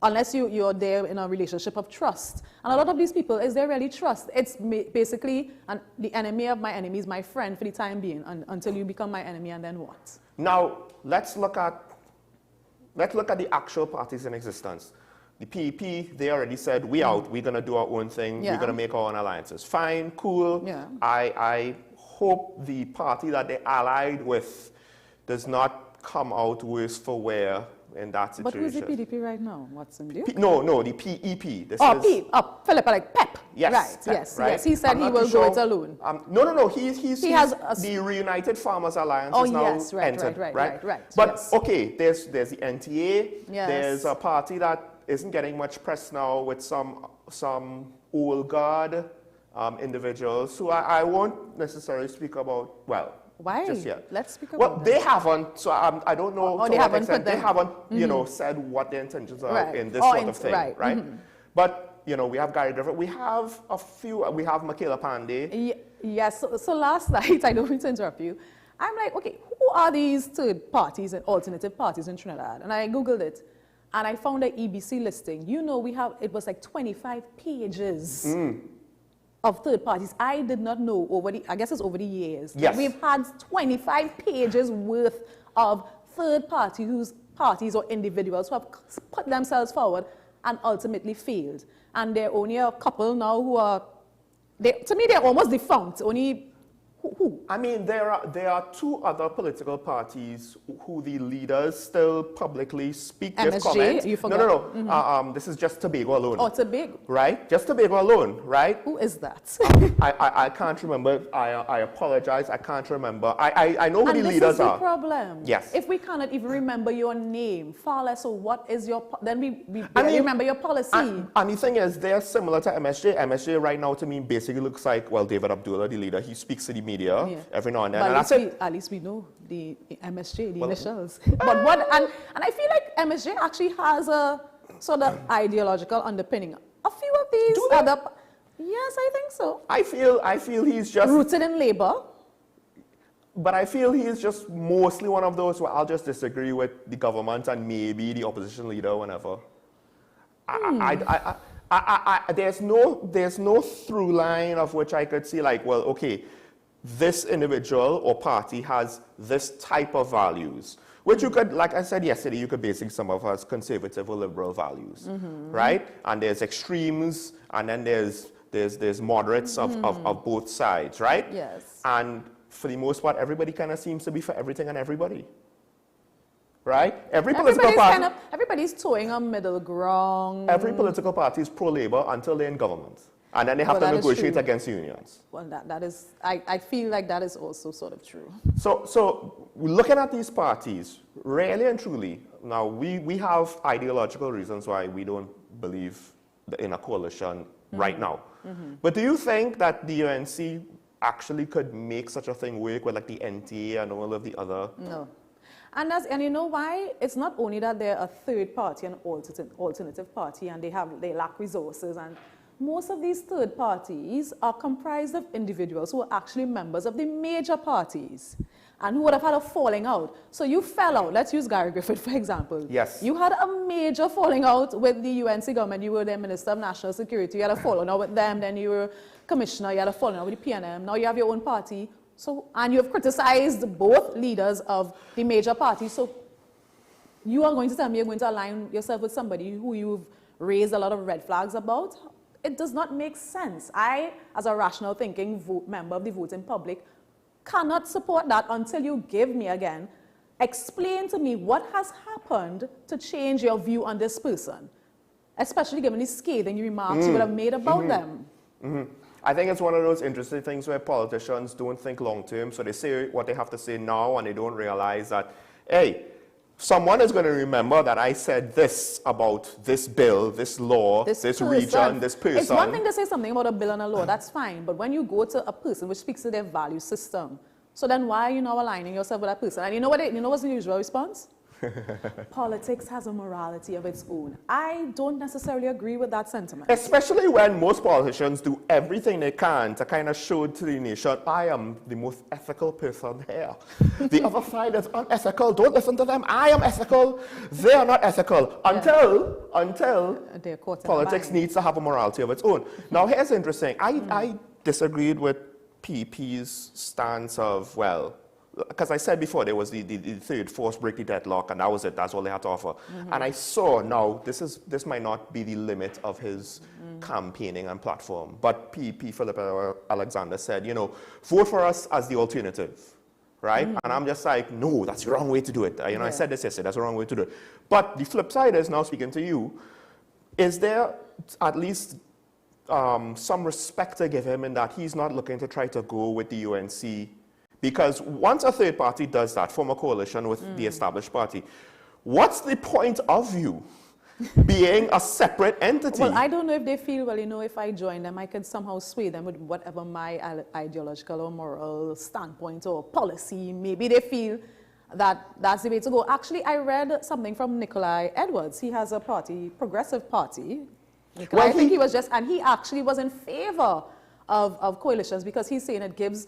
unless you're there in a relationship of trust. And a lot of these people, is there really trust? It's basically the enemy of my enemy is my friend for the time being, until you become my enemy, and then what? Now, let's look at the actual parties in existence. The PEP, they already said, we out, we're going to do our own thing, we're going to make our own alliances. Fine, cool. I hope the party that they allied with does not come out worse for wear in that situation. But who's the PDP right now? What's in Duke? No, the PEP. Philip, like Pep. Yes, right, Pep, yes, right? yes. He said he will go it alone. No. He has the Reunited Farmers Alliance is now entered, right. But okay, there's the NTA. There's a party that isn't getting much press now with some old guard individuals who I won't necessarily speak about, well, why? Just yet. Let's speak about Well, they haven't, so I don't know to what extent they haven't, you know, said what their intentions are in this sort of thing, right? But, you know, we have Gary Griffith, we have a few, we have Michaela Pandey. Yes, so last night, I don't mean to interrupt you, I'm like, okay, who are these third parties and alternative parties in Trinidad? And I Googled it. And I found an EBC listing. You know, it was like 25 pages of third parties. I did not know I guess it's over the years. Yes. We've had 25 pages worth of third parties or individuals who have put themselves forward and ultimately failed. And there are only a couple now who are, to me, they're almost defunct. Only who? I mean, there are two other political parties who the leaders still publicly speak, give comment. You forgot. No. This is just Tobago alone. Oh, Tobago. Right? Just Tobago alone, right? Who is that? I can't remember. I apologize. I can't remember. I know who the leaders are. This is the problem. Yes. If we cannot even remember your name, far less so what is your, then we remember your policy. And the thing is, they're similar to MSJ. MSJ right now to me basically looks like, well, David Abdullah, the leader, he speaks to the media every now and then. But at least we know the MSJ, the initials. But what, and I feel like MSJ actually has a sort of ideological underpinning. A few of these other, yes, I think so. I feel he's just rooted in labor. But I feel he's just mostly one of those where I'll just disagree with the government and maybe the opposition leader whenever. There's no through line of which I could see like, well, okay, this individual or party has this type of values, which you could, like I said yesterday, you could basically sum up as conservative or liberal values, right? And there's extremes, and then there's moderates of both sides, right? Yes. And for the most part, everybody kind of seems to be for everything and everybody, right? Everybody's towing a middle ground. Every political party is pro-labor until they're in government. And then they have to negotiate against unions. Well, that is, I feel like that is also sort of true. So looking at these parties, really and truly, now we have ideological reasons why we don't believe in a coalition right now. But do you think that the UNC actually could make such a thing work with like the NTA and all of the other? No. And you know why? It's not only that they're a third party, an alternative party, and they lack resources. And most of these third parties are comprised of individuals who are actually members of the major parties and who would have had a falling out. So you fell out. Let's use Gary Griffith, for example. Yes. You had a major falling out with the UNC government. You were their Minister of National Security. You had a falling out with them. Then you were Commissioner. You had a falling out with the PNM. Now you have your own party. And you have criticized both leaders of the major parties. So you are going to tell me you're going to align yourself with somebody who you've raised a lot of red flags about? It does not make sense. I, as a rational thinking member of the voting public, cannot support that until you give me again, explain to me what has happened to change your view on this person, especially given the scathing remarks you would have made about them. I think it's one of those interesting things where politicians don't think long term, so they say what they have to say now and they don't realize that, hey, someone is going to remember that I said this about this bill, this law, this region, this person. It's one thing to say something about a bill and a law, that's fine. But when you go to a person which speaks to their value system, so then why are you now aligning yourself with that person? And you know what's the usual response? Politics has a morality of its own. I don't necessarily agree with that sentiment. Especially when most politicians do everything they can to kind of show to the nation, I am the most ethical person here. The other side is unethical. Don't listen to them. I am ethical. They are not ethical. Until politics needs to have a morality of its own. Now, here's interesting. I disagreed with PP's stance of, well, because I said before there was the third force break the deadlock, and that was it. That's all they had to offer. And I saw now this might not be the limit of his campaigning and platform. But P. Philip Alexander said, you know, vote for us as the alternative, right? And I'm just like, no, that's the wrong way to do it. You know, I said this yesterday. That's the wrong way to do it. But the flip side is, now speaking to you, is there at least some respect to give him in that he's not looking to try to go with the UNC? Because once a third party does that, form a coalition with the established party, what's the point of you being a separate entity? Well, I don't know if they feel, well, you know, if I join them, I can somehow sway them with whatever my ideological or moral standpoint or policy. Maybe they feel that that's the way to go. Actually, I read something from Nikolai Edwards. He has a party, Progressive Party. I think he was just, and he actually was in favor of coalitions because he's saying it gives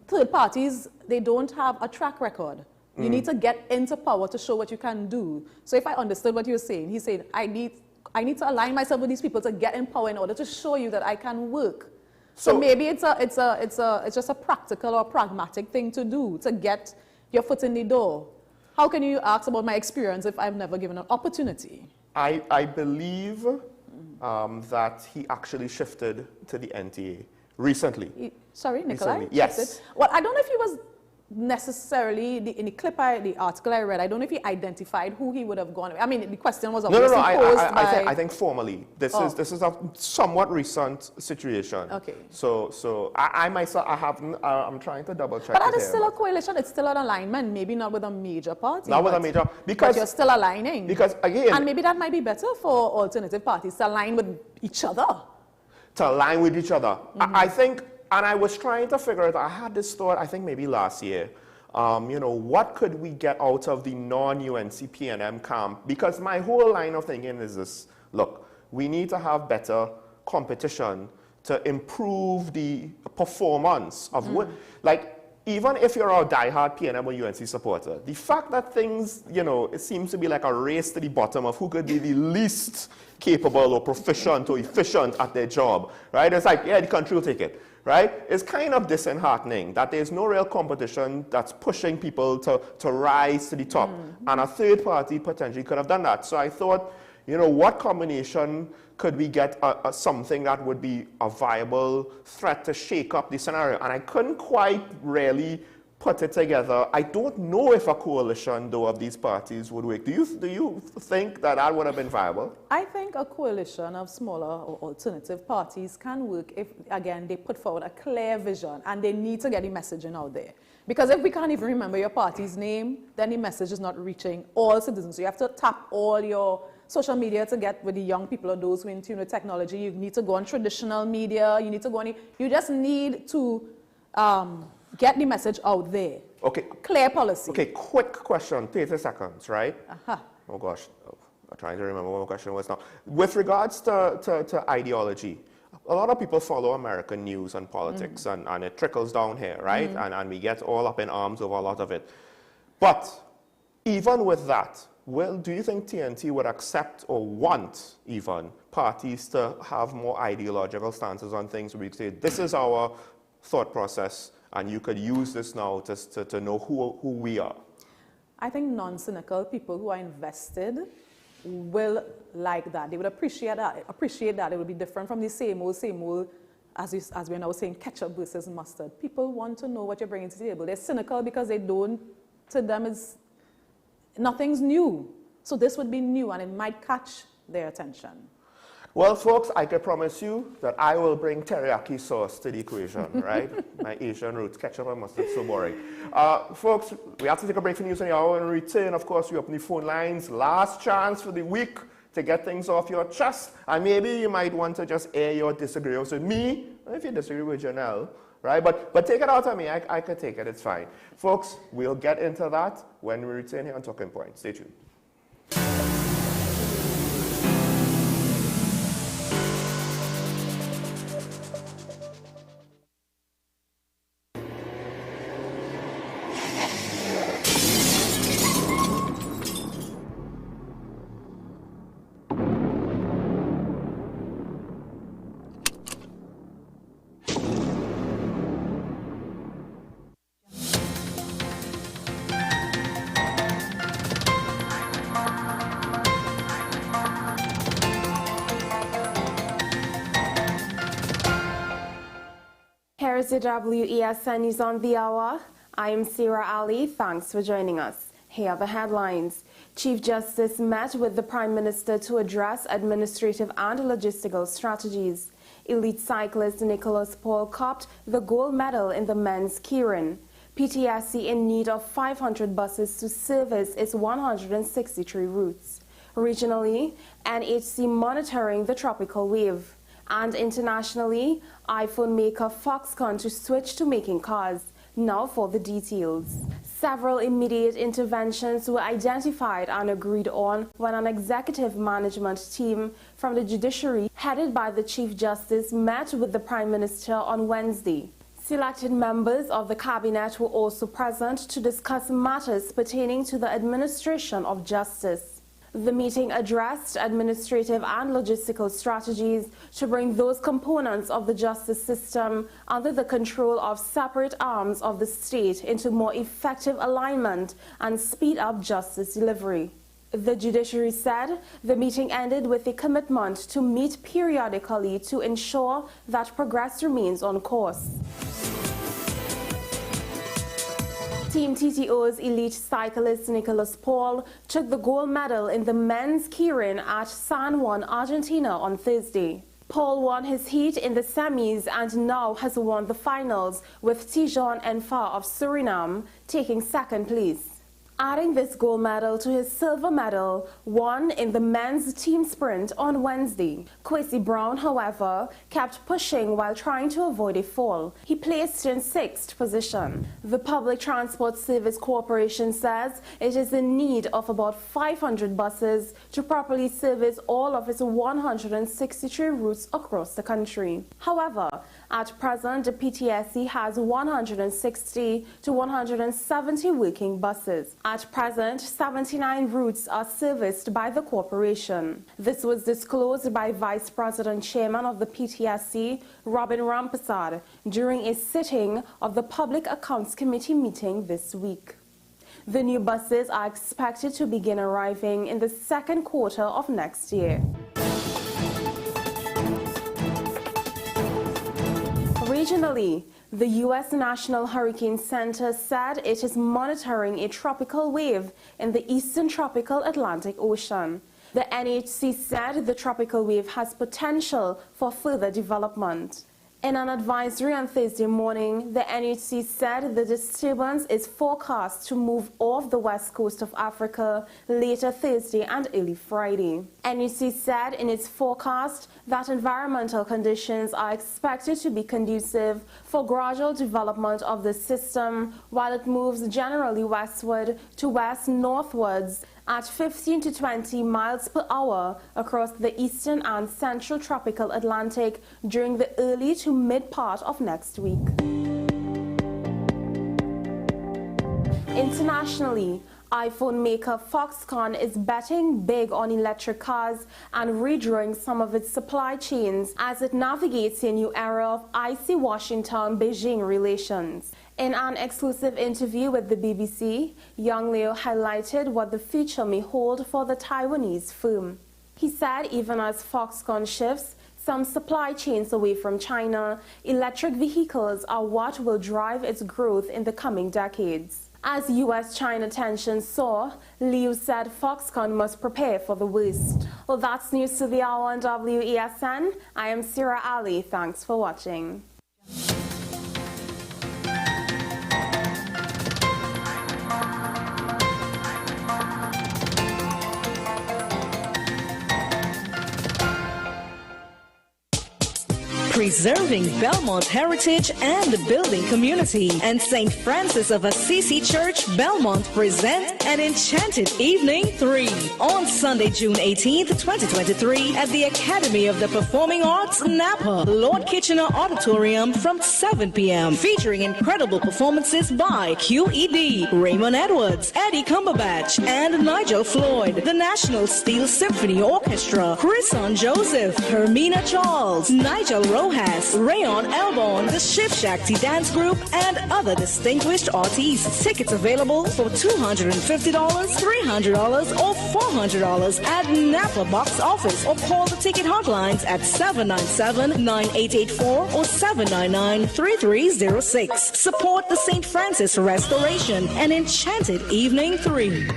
third parties, they don't have a track record. You need to get into power to show what you can do. So if I understood what you were saying, he's saying, I need to align myself with these people to get in power in order to show you that I can work. So maybe it's just a practical or pragmatic thing to do to get your foot in the door. How can you ask about my experience if I've never given an opportunity? I believe that he actually shifted to the NTA recently. Sorry, Nikolai? Recently. Yes. Shifted. Well, I don't know if he was necessarily, in the article I read, I don't know if he identified who he would have gone with. I mean, the question was obviously posed by... I think formally. This is a somewhat recent situation. Okay. So I myself, I'm trying to double check. But that is still a coalition. It's still an alignment. Maybe not with a major party. Not with a major, because... But you're still aligning. Because, again... And maybe that might be better for alternative parties to align with each other. To align with each other. I think... And I was trying to figure out, I had this thought, I think maybe last year, you know, what could we get out of the non-UNC PNM camp? Because my whole line of thinking is this, look, we need to have better competition to improve the performance of what, like, even if you're a diehard PNM or UNC supporter, the fact that things, you know, it seems to be like a race to the bottom of who could be the least capable or proficient or efficient at their job, right? It's like, yeah, the country will take it. Right? It's kind of disheartening that there's no real competition that's pushing people to rise to the top. And a third party potentially could have done that. So I thought, you know, what combination could we get something that would be a viable threat to shake up the scenario? And I couldn't quite really put it together. I don't know if a coalition, though, of these parties would work. Do you think that that would have been viable? I think a coalition of smaller or alternative parties can work if, again, they put forward a clear vision and they need to get the messaging out there. Because if we can't even remember your party's name, then the message is not reaching all citizens. So you have to tap all your social media to get with the young people or those who are in tune with technology. You need to go on traditional media. You need to go on... You just need to... get the message out there. Okay. Clear policy. Okay, quick question, 30 seconds, right? Uh-huh. Oh gosh, I'm trying to remember what my question was now. With regards to ideology, a lot of people follow American news and politics, and it trickles down here, right? And we get all up in arms over a lot of it. But even with that, do you think TNT would accept or want even parties to have more ideological stances on things where we say, this is our thought process, and you could use this now to know who we are? I think non-cynical people who are invested will like that. They would appreciate that. It would be different from the same old, as we're now saying, ketchup versus mustard. People want to know what you're bringing to the table. They're cynical because to them, nothing's new. So this would be new, and it might catch their attention. Well, folks, I can promise you that I will bring teriyaki sauce to the equation, right? My Asian roots, ketchup and mustard, so boring. Folks, we have to take a break for news on the hour and return. Of course, we open the phone lines. Last chance for the week to get things off your chest. And maybe you might want to just air your disagreements with me, if you disagree with Janelle, right? But take it out on me. I could take it. It's fine. Folks, we'll get into that when we return here on Talking Point. Stay tuned. Here is the WESN News on the Hour. I am Sarah Ali. Thanks for joining us. Here are the headlines. Chief Justice met with the Prime Minister to address administrative and logistical strategies. Elite cyclist Nicholas Paul copped the gold medal in the men's keirin. PTSC in need of 500 buses to service its 163 routes. Regionally, NHC monitoring the tropical wave. And internationally, iPhone maker Foxconn to switch to making cars. Now for the details. Several immediate interventions were identified and agreed on when an executive management team from the judiciary headed by the Chief Justice met with the Prime Minister on Wednesday. Selected members of the cabinet were also present to discuss matters pertaining to the administration of justice. The meeting addressed administrative and logistical strategies to bring those components of the justice system under the control of separate arms of the state into more effective alignment and speed up justice delivery. The judiciary said the meeting ended with a commitment to meet periodically to ensure that progress remains on course. Team TTO's elite cyclist Nicholas Paul took the gold medal in the men's keirin at San Juan, Argentina on Thursday. Paul won his heat in the semis and now has won the finals, with Tijon Enfar of Suriname taking second place. Adding this gold medal to his silver medal won in the men's team sprint on Wednesday. Kwesi Brown, however, kept pushing while trying to avoid a fall. He placed in 6th position. The Public Transport Service Corporation says it is in need of about 500 buses to properly service all of its 163 routes across the country. However, at present, the PTSC has 160 to 170 working buses. At present, 79 routes are serviced by the corporation. This was disclosed by Vice President Chairman of the PTSC, Robin Rampersad, during a sitting of the Public Accounts Committee meeting this week. The new buses are expected to begin arriving in the second quarter of next year. Regionally, the U.S. National Hurricane Center said it is monitoring a tropical wave in the eastern tropical Atlantic Ocean. The NHC said the tropical wave has potential for further development. In an advisory on Thursday morning, the NHC said the disturbance is forecast to move off the west coast of Africa later Thursday and early Friday. NHC said in its forecast that environmental conditions are expected to be conducive for gradual development of the system while it moves generally westward to west-northwards at 15 to 20 miles per hour across the eastern and central tropical Atlantic during the early to mid part of next week. Internationally, iPhone maker Foxconn is betting big on electric cars and redrawing some of its supply chains as it navigates a new era of icy Washington-Beijing relations. In an exclusive interview with the BBC, Young Leo highlighted what the future may hold for the Taiwanese firm. He said even as Foxconn shifts some supply chains away from China, electric vehicles are what will drive its growth in the coming decades. As U.S.-China tensions soar, Leo said Foxconn must prepare for the worst. Well, that's news to the hour on WESN. I am Sarah Ali. Thanks for watching. Preserving Belmont heritage and building community. And St. Francis of Assisi Church, Belmont present an Enchanted Evening 3 on Sunday, June 18th, 2023 at the Academy of the Performing Arts, Napa, Lord Kitchener Auditorium from 7 p.m. featuring incredible performances by QED, Raymond Edwards, Eddie Cumberbatch, and Nigel Floyd, the National Steel Symphony Orchestra, Chrison Joseph, Hermina Charles, Nigel Rojas, Rayon Elbon, the Shiv Shakti Dance Group, and other distinguished artists. Tickets available for $250, $300, or $400 at Napa Box Office, or call the ticket hotlines at 797-9884 or 799-3306. Support the St. Francis Restoration and Enchanted Evening 3.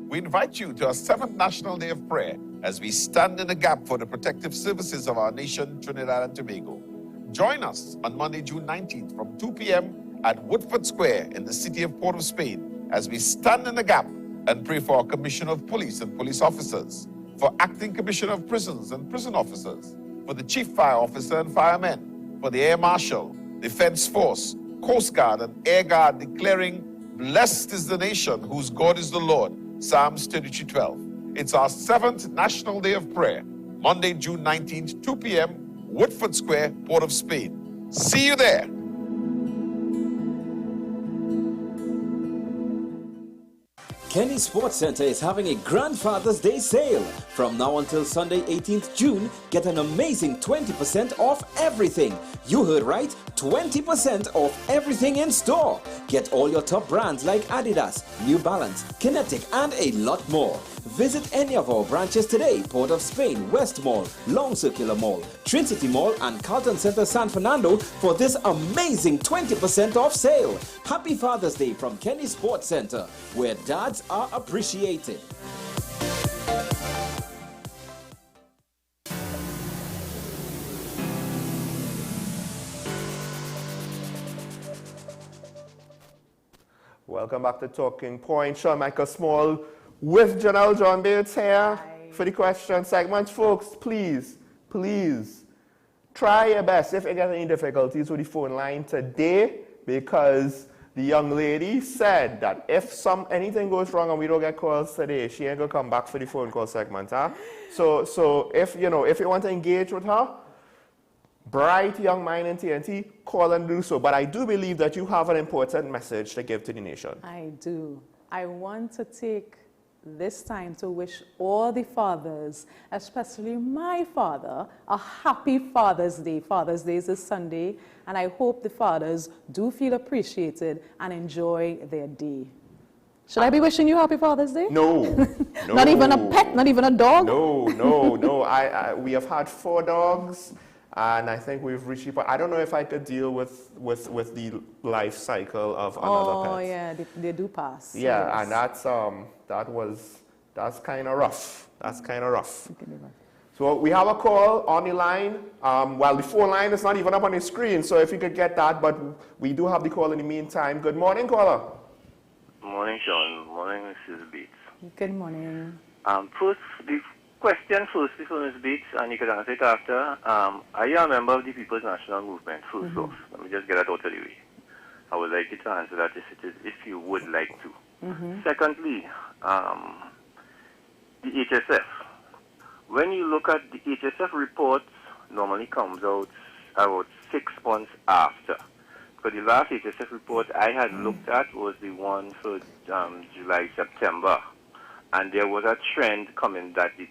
We invite you to our 7th National Day of Prayer as we stand in the gap for the protective services of our nation, Trinidad and Tobago. Join us on Monday, June 19th from 2 p.m. at Woodford Square in the city of Port of Spain as we stand in the gap and pray for our Commissioner of Police and police officers, for Acting Commissioner of Prisons and prison officers, for the Chief Fire Officer and firemen, for the Air Marshal, Defense Force, Coast Guard and Air Guard, declaring, "Blessed is the nation whose God is the Lord." Psalms 33:12. It's our 7th National Day of Prayer, Monday, June 19th, 2 p.m., Woodford Square, Port of Spain. See you there. Kenny Sports Center is having a Grandfather's Day sale. From now until Sunday, 18th June, get an amazing 20% off everything. You heard right, 20% off everything in store. Get all your top brands like Adidas, New Balance, Kinetic, and a lot more. Visit any of our branches today: Port of Spain, West Mall, Long Circular Mall, Trinity Mall, and Carlton Center San Fernando for this amazing 20% off sale. Happy Father's Day from Kenny Sports Center, where dads are appreciated. Welcome back to Talking Point. Sean Michael Small with Janelle John Bates here for the question segment. Folks, please try your best if you get any difficulties with the phone line today, because the young lady said that if anything goes wrong and we don't get calls today, she ain't gonna come back for the phone call segment. So if you want to engage with her, bright young mind in TNT, call and do so. But I do believe that you have an important message to give to the nation. I do. I want to take this time to wish all the fathers, especially my father, a happy Father's Day. Father's Day is this Sunday, and I hope the fathers do feel appreciated and enjoy their day. Should I be wishing you happy Father's Day? No. Not even a pet, not even a dog? No. We have had 4 dogs, and I think we've reached. I don't know if I could deal with the life cycle of another pet. Oh yeah, they do pass. Yeah, yes. and that's kind of rough. That's kind of rough. So we have a call on the line. Well, the phone line is not even up on the screen, so if you could get that, but we do have the call in the meantime. Good morning, caller. Morning, Sean. Morning, Mrs. Beats. Good morning. First, the question firstly for Ms. Beats, and you can answer it after. Are you a member of the People's National Movement? First off, let me just get that out of the way. I would like you to answer that if you would like to. Secondly, the HSF. When you look at the HSF reports, normally comes out about 6 months after. So the last HSF report I had looked at was the one for July, September. And there was a trend coming that the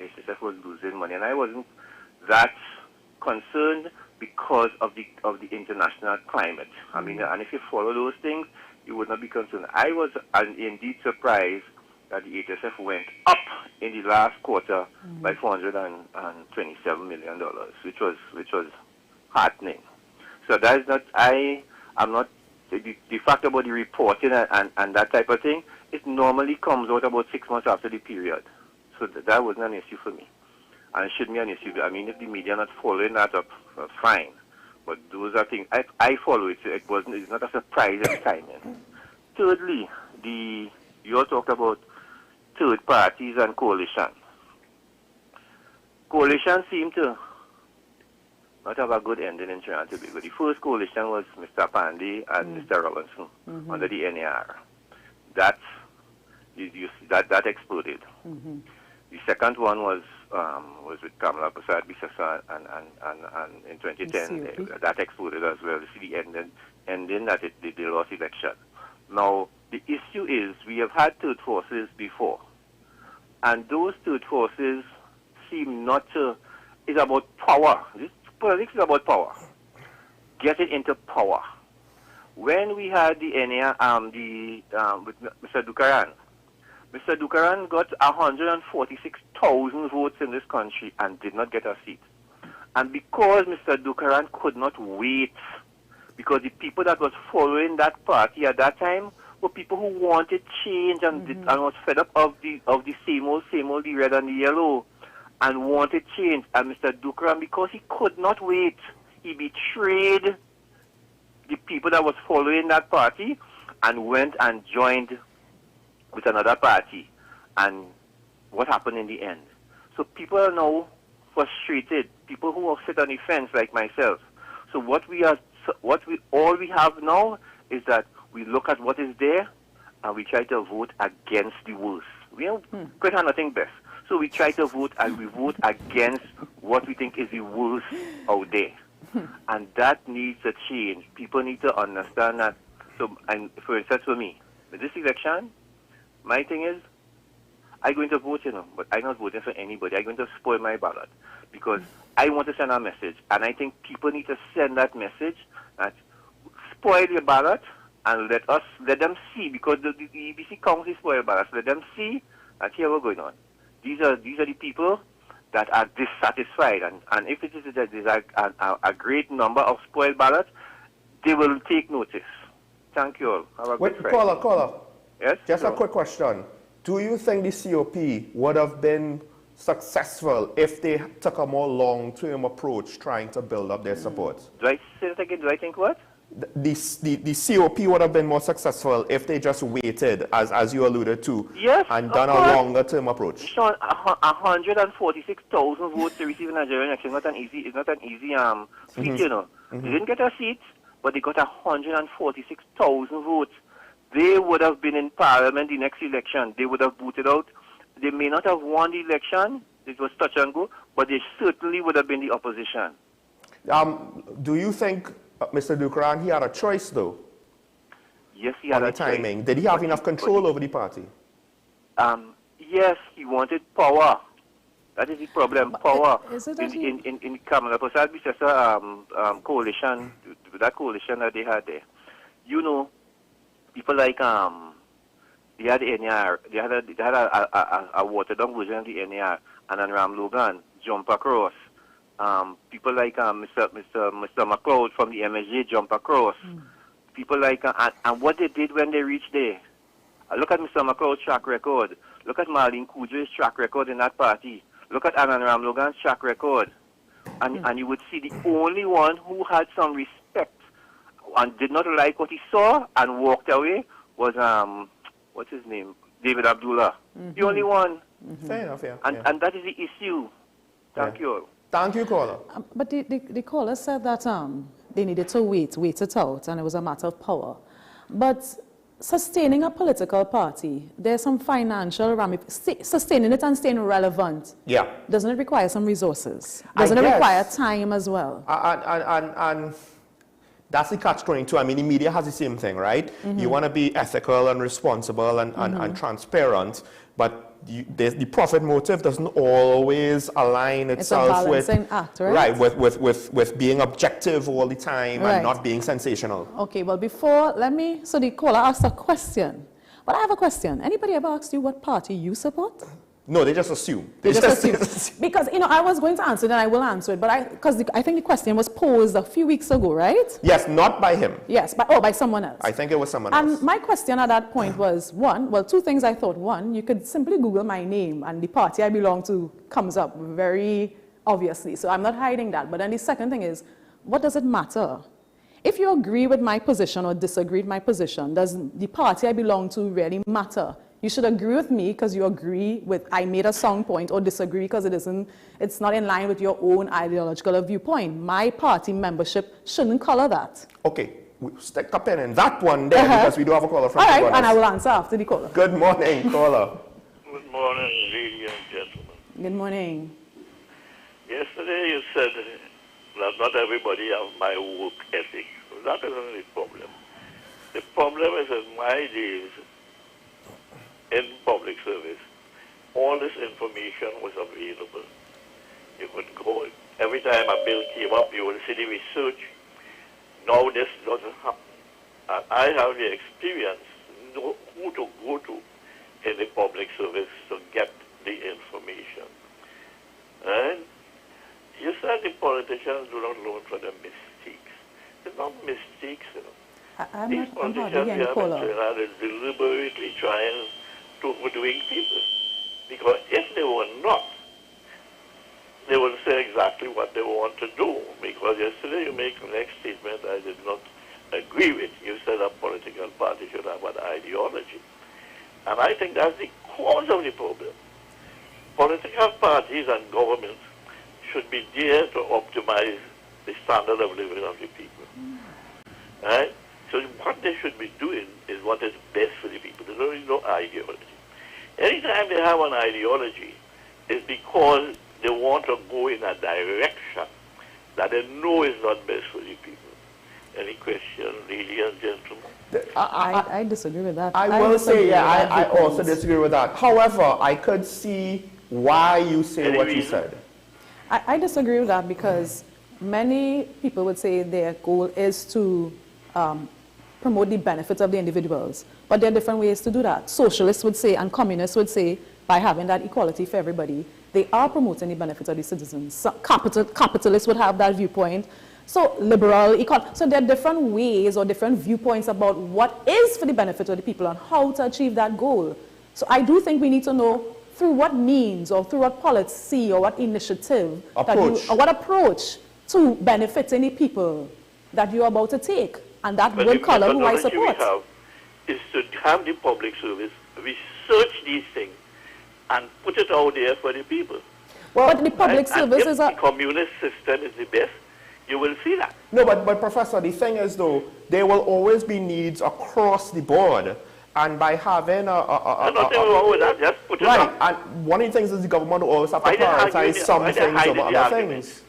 HSF was losing money. And I wasn't that concerned because of the international climate. I mean, and if you follow those things, you would not be concerned. I was indeed surprised that the HSF went up in the last quarter by $427 million, which was heartening. So that is not, I'm not, the fact about the reporting and that type of thing, it normally comes out about 6 months after the period. So that wasn't an issue for me. And it shouldn't be an issue. I mean, if the media not following that up, fine. But those are things, I follow it. It's not a surprise every time. Thirdly, you all talked about third parties and coalition. Coalition seemed to not have a good ending in Trinidad and Tobago. The first coalition was Mr. Pandey and Mr. Robinson under the NAR. That exploded. The second one was with Kamala Prasad Bisasa and in 2010 that exploded as well. You see the ending that they lost election. Now the issue is we have had third forces before, and those third forces seem not to. It's about power. Politics is about power. Getting into power. When we had the NAR, with Mr. Mr. Dukaran got 146,000 votes in this country and did not get a seat. And because Mr. Dukaran could not wait, because the people that was following that party at that time were people who wanted change and was fed up of the same old, the red and the yellow, and wanted change. And Mr. Dukaran, because he could not wait, he betrayed the people that was following that party and went and joined with another party. And what happened in the end? So people are now frustrated, people who sit on the fence like myself. So all we have now is that we look at what is there and we try to vote against the worst. We quite have nothing best. So we try to vote and we vote against what we think is the worst out there. And that needs a change. People need to understand that. So, and for instance, for me, with this election, my thing is, I'm going to vote, but I'm not voting for anybody. I'm going to spoil my ballot because I want to send a message. And I think people need to send that message that spoil your ballot and let them see, because the EBC Council spoil ballots. Let them see that here we're going on. These are the people that are dissatisfied, and if it is a great number of spoiled ballots, they will take notice. Thank you all. Have a good Friday. Caller. Yes? Just a quick question. Do you think the COP would have been successful if they took a more long-term approach trying to build up their support? Do I say that again? Do I think what? The COP would have been more successful if they just waited, as you alluded to, and done a longer-term approach. Sean, 146,000 votes to receive in Nigerian election. It's not an easy feat, They didn't get a seat, but they got 146,000 votes. They would have been in parliament the next election. They would have voted out. They may not have won the election. It was touch and go, but they certainly would have been the opposition. Do you think Mr. Dukaran, he had a choice, though? Yes, he had a timing. choice. Did he have enough control over the party? Yes, he wanted power. That is the problem, power. In Kamala Prasad Bisasa coalition, that coalition that they had there, people like they had the NAR, they had a watered down version of the NAR, and then Ram Logan jump across. People like Mr. McLeod from the MSJ jump across. People like and what they did when they reached there. Look at Mr. McLeod's track record. Look at Marlene Kudry's track record in that party. look at Anand Ramlogan's track record, and you would see the only one who had some respect and did not like what he saw and walked away was, what's his name? David Abdullah. The only one. Fair enough, yeah. And that is the issue. Thank you. Thank you, caller. But the caller said that they needed to wait it out, and it was a matter of power. But sustaining a political party, there's some financial ramifications. Sustaining it and staying relevant. Yeah. Doesn't it require some resources? Doesn't it require time as well? And that's the catch-22. I mean, the media has the same thing, right? You want to be ethical and responsible and transparent, but the profit motive doesn't always align itself with act, right? with being objective all the time and not being sensational. Okay, well, so the caller asked a question. But I have a question. Anybody ever asked you what party you support? No, they just assume. They just assume. Because, I was going to answer it and I will answer it, but because I think the question was posed a few weeks ago, right? Yes, not by him. Yes, by someone else. I think it was someone else. And my question at that point was, two things I thought. One, you could simply Google my name and the party I belong to comes up very obviously. So I'm not hiding that. But then the second thing is, what does it matter? If you agree with my position or disagree with my position, does the party I belong to really matter? You should agree with me because you agree with I made a sound point, or disagree because it's not in line with your own ideological viewpoint. My party membership shouldn't color that. Okay, stick a pen in that one there because we do have a caller from All right, and I will answer after the caller. Good morning, caller. Good morning, ladies and gentlemen. Good morning. Yesterday you said that not everybody has my work ethic. That isn't the problem. The problem is in my days, in public service, all this information was available. You could go, every time a bill came up, you would see the research. Now this doesn't happen. And I have the experience, know who to go to in the public service to get the information. And you said the politicians do not learn from their mistakes. They're not mistakes, These politicians here are deliberately trying to overdoing people. Because if they were not, they would say exactly what they want to do. Because yesterday you make the next statement I did not agree with. You said a political party should have an ideology. And I think that's the cause of the problem. Political parties and governments should be there to optimize the standard of living of the people. Right? So what they should be doing is what is best for the people. There is no ideology. Anytime they have an ideology, it's because they want to go in a direction that they know is not best for the people. Any question, ladies and gentlemen? I disagree with that. I will say, I also disagree with that. However, I could see why you say what you said. I disagree with that because many people would say their goal is to promote the benefits of the individuals. But there are different ways to do that. Socialists would say, and communists would say, by having that equality for everybody, they are promoting the benefits of the citizens. So capitalists would have that viewpoint. So liberal, so there are different ways or different viewpoints about what is for the benefit of the people and how to achieve that goal. So I do think we need to know through what means or through what policy or what initiative or what approach to benefit any people that you're about to take. And that will color who I support. We have is to have the public service research these things and put it out there for the people. Well, but the public service is the communist system is the best. You will see that. No, but Professor, the thing is though, there will always be needs across the board. And by having nothing wrong with that, just put it up. And one of the things is the government will always have to prioritize some things over other things.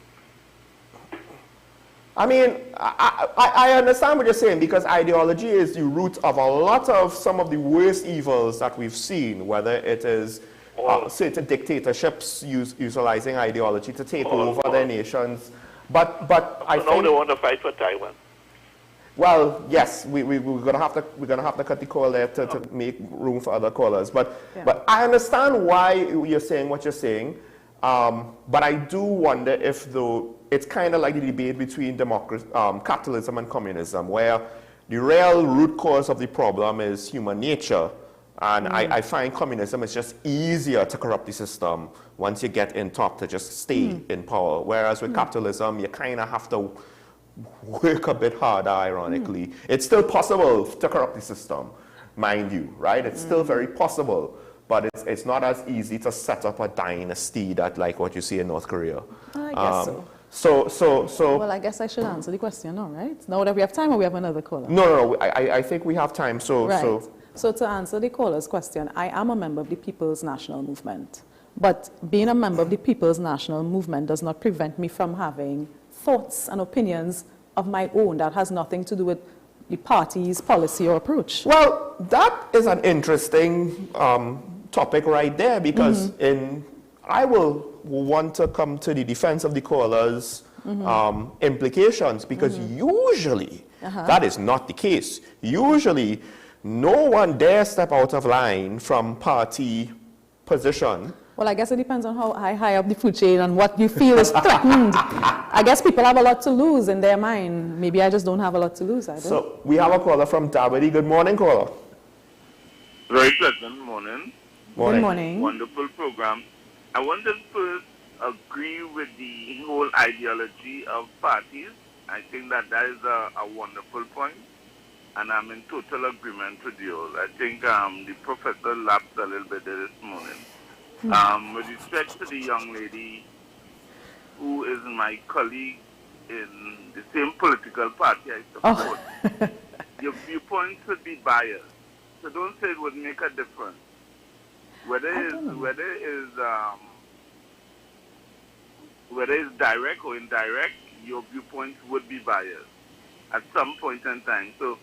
I mean, I understand what you're saying because ideology is the root of a lot of some of the worst evils that we've seen, whether it is certain dictatorships utilizing ideology to take over their nations. But I think now they want to fight for Taiwan. Well, yes, we're gonna have to cut the call there to make room for other callers. But I understand why you're saying what you're saying. But I do wonder if though it's kind of like the debate between capitalism and communism, where the real root cause of the problem is human nature, And I find communism is just easier to corrupt the system once you get in top to just stay in power. Whereas with capitalism, you kind of have to work a bit harder, ironically. It's still possible to corrupt the system, mind you, right? It's still very possible, but it's not as easy to set up a dynasty that like what you see in North Korea. I guess so. So. Well, I guess I should answer the question now, right? Now that we have time, or we have another caller? No. I think we have time. So to answer the caller's question, I am a member of the People's National Movement. But being a member of the People's National Movement does not prevent me from having thoughts and opinions of my own that has nothing to do with the party's policy or approach. Well, that is an interesting topic right there, because I will want to come to the defense of the caller's implications, because usually that is not the case. Usually, no one dare step out of line from party position. Well, I guess it depends on how high up the food chain and what you feel is threatened. I guess people have a lot to lose in their mind. Maybe I just don't have a lot to lose. So we have a caller from Dabity. Good morning, caller. Very pleasant morning. Good morning. Wonderful program. I want to first agree with the whole ideology of parties. I think that is a wonderful point, and I'm in total agreement with you. I think the professor laughed a little bit this morning. With respect to the young lady who is my colleague in the same political party I support, your viewpoints should be biased. So don't say it would make a difference. Whether it's direct or indirect, your viewpoints would be biased at some point in time. So,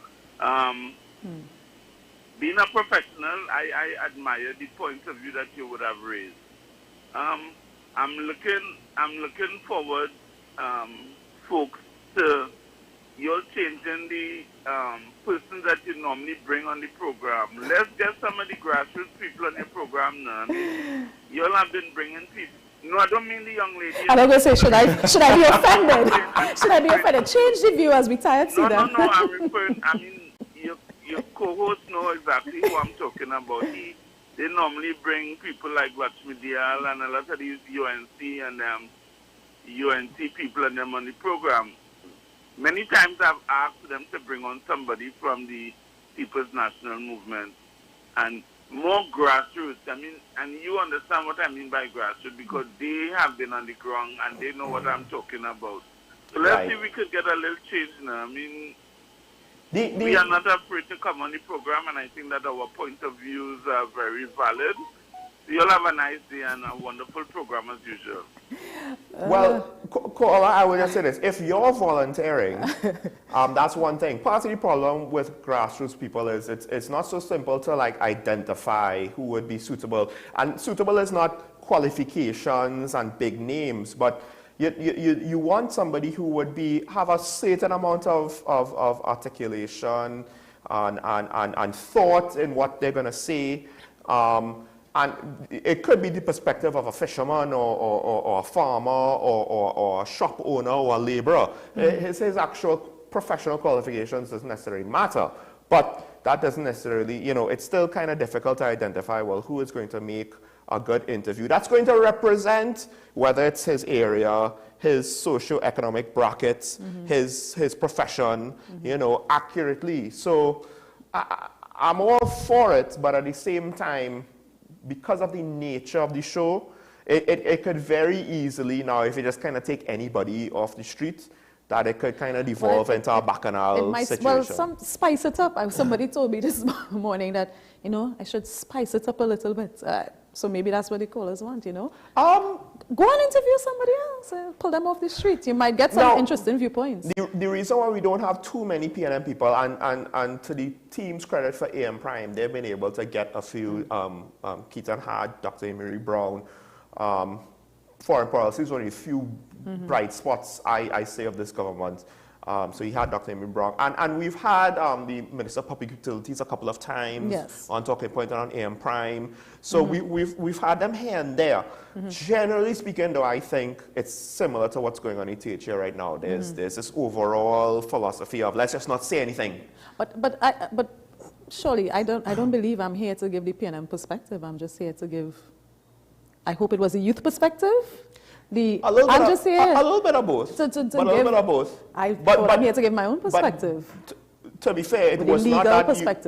being a professional, I admire the point of view that you would have raised. I'm looking forward, folks, to you're changing the persons that you normally bring on the program. Let's get some of the grassroots people on your program now. You all have been bringing people. No, I don't mean the young lady. I'm going to say, should I be offended? Should I be offended? Change the view as we tired see them. No, I'm referring, your co-hosts know exactly who I'm talking about. They normally bring people like Lakshmi Diyal and a lot of these UNC and UNC people and them on the program. Many times I've asked them to bring on somebody from the People's National Movement and more grassroots. And you understand what I mean by grassroots because they have been on the ground and they know what I'm talking about. So let's see if we could get a little change now. We are not afraid to come on the program, and I think that our point of views are very valid. So you'll have a nice day and a wonderful program as usual. Well, caller, I would just say this. If you're volunteering, that's one thing. Part of the problem with grassroots people is it's not so simple to like identify who would be suitable. And suitable is not qualifications and big names, but you want somebody who would have a certain amount of articulation and thought in what they're going to say. And it could be the perspective of a fisherman or a farmer or a shop owner or a laborer. His actual professional qualifications doesn't necessarily matter. But that doesn't necessarily, it's still kind of difficult to identify, well, who is going to make a good interview that's going to represent whether it's his area, his socio-economic brackets, his profession, accurately. So I'm all for it, but at the same time, because of the nature of the show, it could very easily now, if you just kind of take anybody off the street, that it could kind of devolve into a bacchanal situation. Well, spice it up. Somebody told me this morning that, I should spice it up a little bit. So maybe that's what the callers want, Go and interview somebody else. Pull them off the street. You might get some interesting viewpoints. The reason why we don't have too many PNM people, and to the team's credit for AM Prime, they've been able to get a few. Keaton had Dr. Emery Brown. Foreign policy is one of the few bright spots, I say, of this government. So he had Dr. Emery Brown. And we've had the Minister of Public Utilities a couple of times on Talking Point and on AM Prime. So we've had them here and there. Generally speaking, though, I think it's similar to what's going on in THA right now. There's this overall philosophy of let's just not say anything. But Surely, I don't believe I'm here to give the PNM perspective. I'm just here to give, I hope it was a youth perspective. A little bit of both. But I'm here to give my own perspective. To be fair, it was not that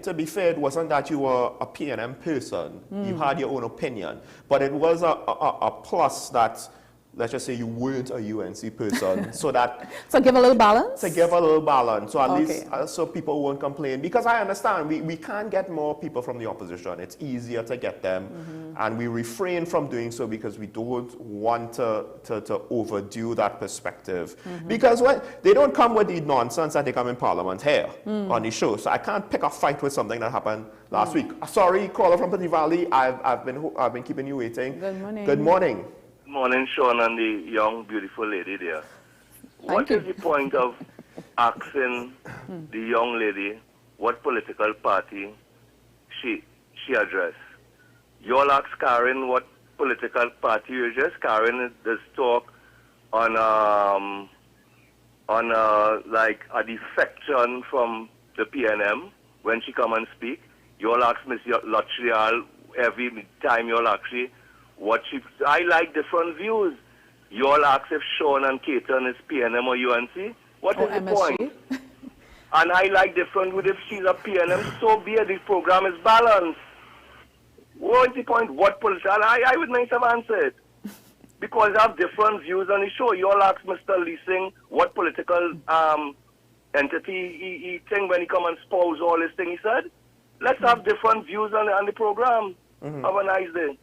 to be fair, it wasn't that you were a PNM person. You had your own opinion. But it was a plus that, let's just say you weren't a UNC person, so that... So give a little balance? To give a little balance, so at least so people won't complain. Because I understand, we can't get more people from the opposition. It's easier to get them, and we refrain from doing so because we don't want to overdo that perspective. Because when they don't come with the nonsense that they come in Parliament here on the show, so I can't pick a fight with something that happened last week. Sorry, caller from Petit Valley, I've been keeping you waiting. Good morning. Good morning. Morning, Sean, and the young, beautiful lady there. What is the point of asking the young lady what political party she addressed? You all ask Karen what political party you address. Karen does talk on like a defection from the PNM when she come and speak. You all ask Miss Luttrial every time you all actually. I like different views. You all ask if Sean and Caton is PNM or UNC. What is the point? And I like different views. If she's a PNM, so be it. The program is balanced. What is the point? What political? I would not have answered. Because I have different views on the show. You all ask Mr. Leasing what political entity he think when he come and spouse all this thing he said. Let's have different views on the program. Have a nice day.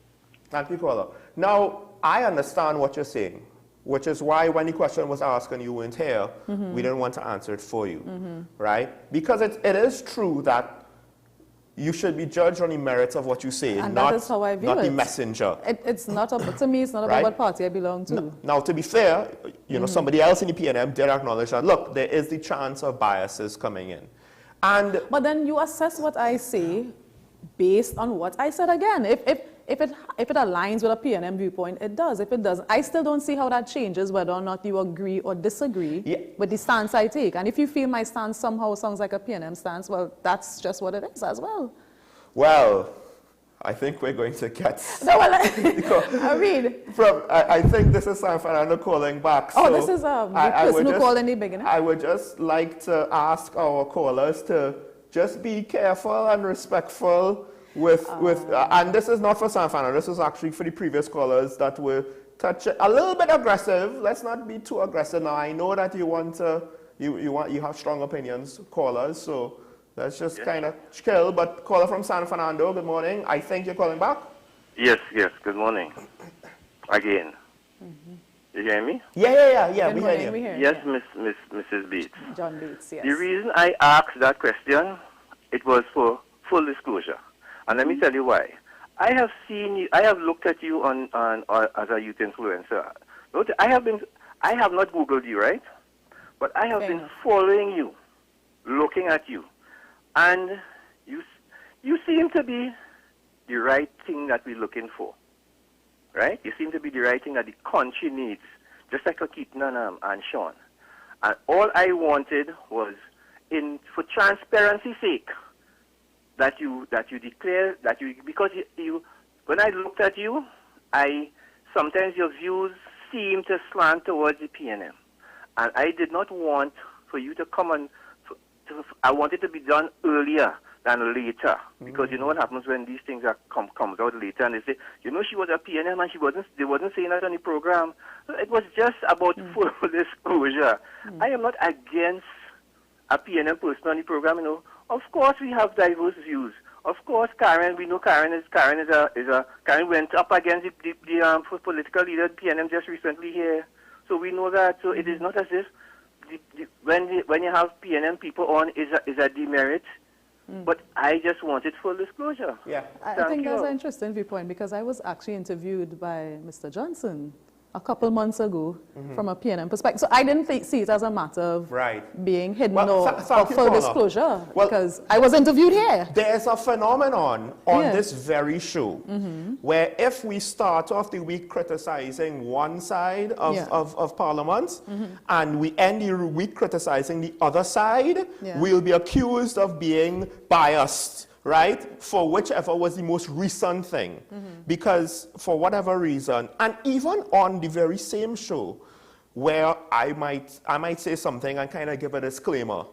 Thank you, caller. Now, I understand what you're saying, which is why when the question was asked and you weren't here, we didn't want to answer it for you, right? Because it is true that you should be judged on the merits of what you say, and not, that is how I view not the it. messenger. It's not, to me, it's not about what party I belong to. Now, to be fair, you know, somebody else in the PNM did acknowledge that, look, there is the chance of biases coming in. But then you assess what I say based on what I said again. If it aligns with a PNM viewpoint, it does. If it doesn't, I still don't see how that changes whether or not you agree or disagree with the stance I take. And if you feel my stance somehow sounds like a PNM stance, well, that's just what it is as well. Well, I think we're going to get... No, well, I mean... I think this is San Fernando calling back. Oh, so this is the person who called in the beginning? I would just like to ask our callers to just be careful and respectful and this is not for San Fernando, this is actually for the previous callers that were a little bit aggressive. Let's not be too aggressive now. I know that you want to, you have strong opinions, callers, so let's just kind of chill. But caller from San Fernando, good morning. I think you're calling back? Yes, good morning. Again. You hear me? Yeah, we hear you. Yes, Mrs. Bates. John Bates, yes. The reason I asked that question, it was for full disclosure. And let me tell you why. I have looked at you on as a youth influencer. I have not Googled you, right? But I have been following you, looking at you. And you seem to be the right thing that we're looking for. Right? You seem to be the right thing that the country needs, just like Keaton and Sean. And all I wanted was, for transparency's sake, that you declare that because you when I looked at you, sometimes your views seem to slant towards the PNM, and I did not want for you to come on. I want it to be done earlier than later, because you know what happens when these things comes out later, and they say, you know, she was a PNM and they wasn't saying that on the program. So it was just about full disclosure. I am not against a PNM person on the program, you know. Of course, we have diverse views. Of course, Karen, we know Karen went up against the political leader PNM just recently here. So we know that. So it is not as if when you have PNM people on is a demerit. But I just wanted full disclosure. Yeah, I think that's an interesting viewpoint, because I was actually interviewed by Mr. Johnson a couple months ago from a P&M perspective. So I didn't see it as a matter of being hidden or full disclosure, because I was interviewed here. There's a phenomenon on this very show where if we start off the week criticizing one side of Parliament and we end the week criticizing the other side, we'll be accused of being biased, right, for whichever was the most recent thing. Because for whatever reason, and even on the very same show, where I might say something and kind of give a disclaimer,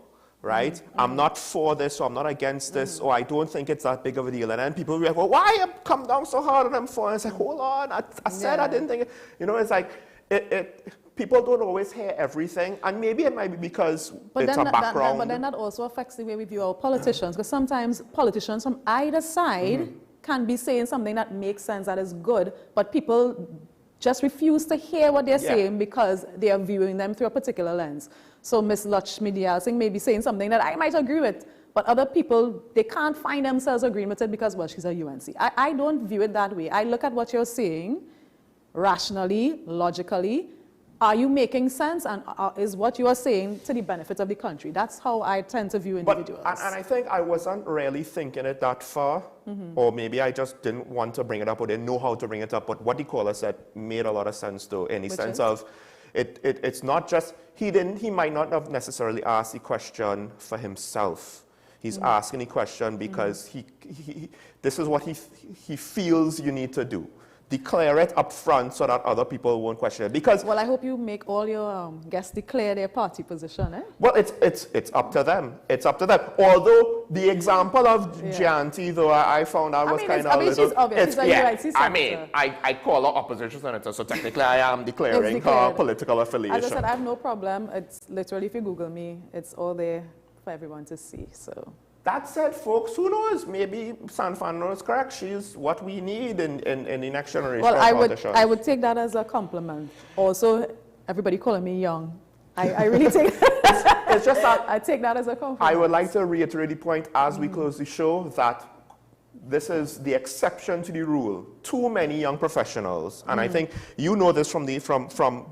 right? I'm not for this, or I'm not against this, or I don't think it's that big of a deal. And then people will be like, well, why you come down so hard and I'm for it? It's like, hold on, I said I didn't think it. You know, it's like, people don't always hear everything, and maybe it might be because it's a background. But then that also affects the way we view our politicians, because sometimes politicians from either side can be saying something that makes sense, that is good, but people just refuse to hear what they're saying because they are viewing them through a particular lens. So Ms. Lakshmi Dayal Singh may be saying something that I might agree with, but other people, they can't find themselves agreeing with it because, well, she's a UNC. I don't view it that way. I look at what you're saying rationally, logically. Are you making sense, and is what you are saying to the benefit of the country? That's how I tend to view individuals. And I think I wasn't really thinking it that far, or maybe I just didn't want to bring it up or didn't know how to bring it up, but what the caller said made a lot of sense though, in the sense of, it's not just, he might not have necessarily asked the question for himself. He's asking the question because this is what he feels you need to do. Declare it up front so that other people won't question it. Because, well, I hope you make all your guests declare their party position, eh? Well, it's up to them. It's up to them. Although the example of Gianti, though, I found out was kind of a little... She's obvious. She's a UIC senator. I mean, I call her opposition senator, so technically I am declaring her political affiliation. As I said, I have no problem. It's literally, if you Google me, it's all there for everyone to see, so... That said, folks, who knows? Maybe Sanfano is correct. She's what we need in the next generation of politicians. I would take that as a compliment. Also, everybody calling me young. I really take it's just that I take that as a compliment. I would like to reiterate the point as we close the show that this is the exception to the rule. Too many young professionals, and I think you know this from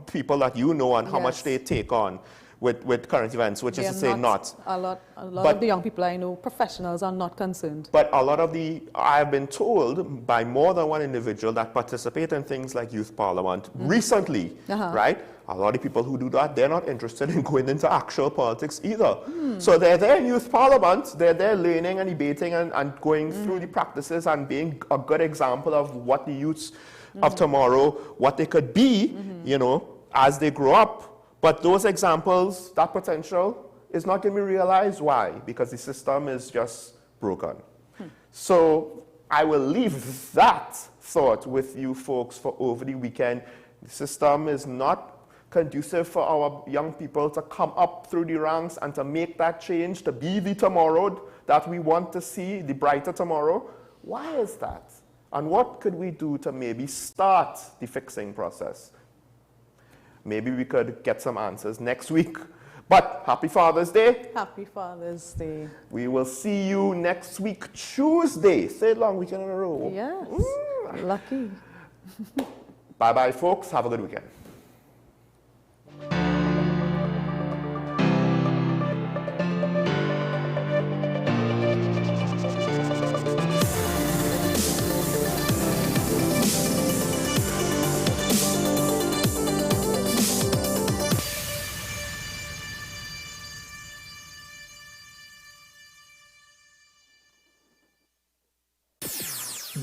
people that you know and how much they take on with current events, which is to say not. A lot of the young people I know, professionals, are not concerned. But a lot of I've been told by more than one individual that participate in things like youth parliament recently, right? A lot of people who do that, they're not interested in going into actual politics either. So they're there in youth parliament, they're there learning and debating and going through the practices and being a good example of what the youths of tomorrow, what they could be, you know, as they grow up. But those examples, that potential, is not going to be realized. Why? Because the system is just broken. So I will leave that thought with you folks for over the weekend. The system is not conducive for our young people to come up through the ranks and to make that change, to be the tomorrow that we want to see, the brighter tomorrow. Why is that? And what could we do to maybe start the fixing process? Maybe we could get some answers next week. But happy Father's Day. Happy Father's Day. We will see you next week, Tuesday. Third long weekend in a row. Yes. Lucky. Bye-bye, folks. Have a good weekend.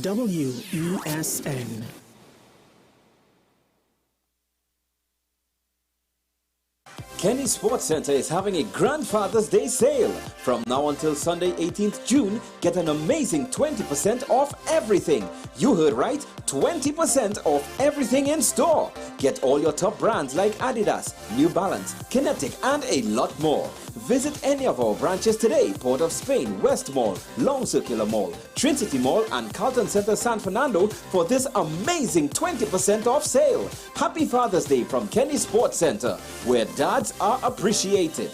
WESN. Kenny Sports Center is having a Grandfather's Day sale. From now until Sunday 18th June, get an amazing 20% off everything. You heard right, 20% off everything in store. Get all your top brands like Adidas, New Balance, Kinetic, and a lot more. Visit any of our branches today: Port of Spain, West Mall, Long Circular Mall, Trinity Mall, and Carlton Center San Fernando for this amazing 20% off sale. Happy Father's Day from Kenny Sports Center, where dads are appreciated.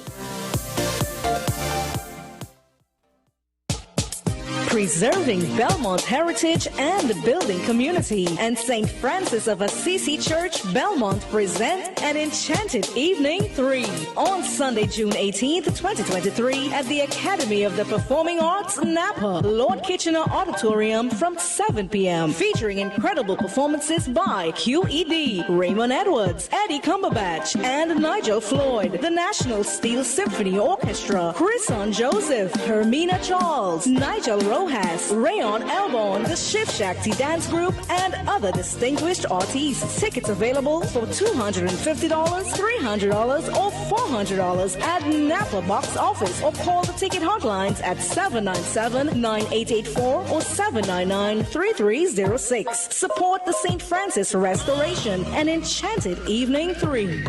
preserving Belmont heritage and building community. And St. Francis of Assisi Church, Belmont present an Enchanted Evening 3 on Sunday, June 18th, 2023 at the Academy of the Performing Arts, Napa, Lord Kitchener Auditorium from 7 p.m. featuring incredible performances by QED, Raymond Edwards, Eddie Cumberbatch, and Nigel Floyd, the National Steel Symphony Orchestra, Chrison Joseph, Hermina Charles, Nigel Rojas, Rayon Elbon, the Shift Shakti Dance Group, and other distinguished artists. Tickets available for $250, $300, or $400 at Napa Box Office, or call the ticket hotlines at 797-9884 or 799-3306. Support the St. Francis Restoration and Enchanted Evening 3.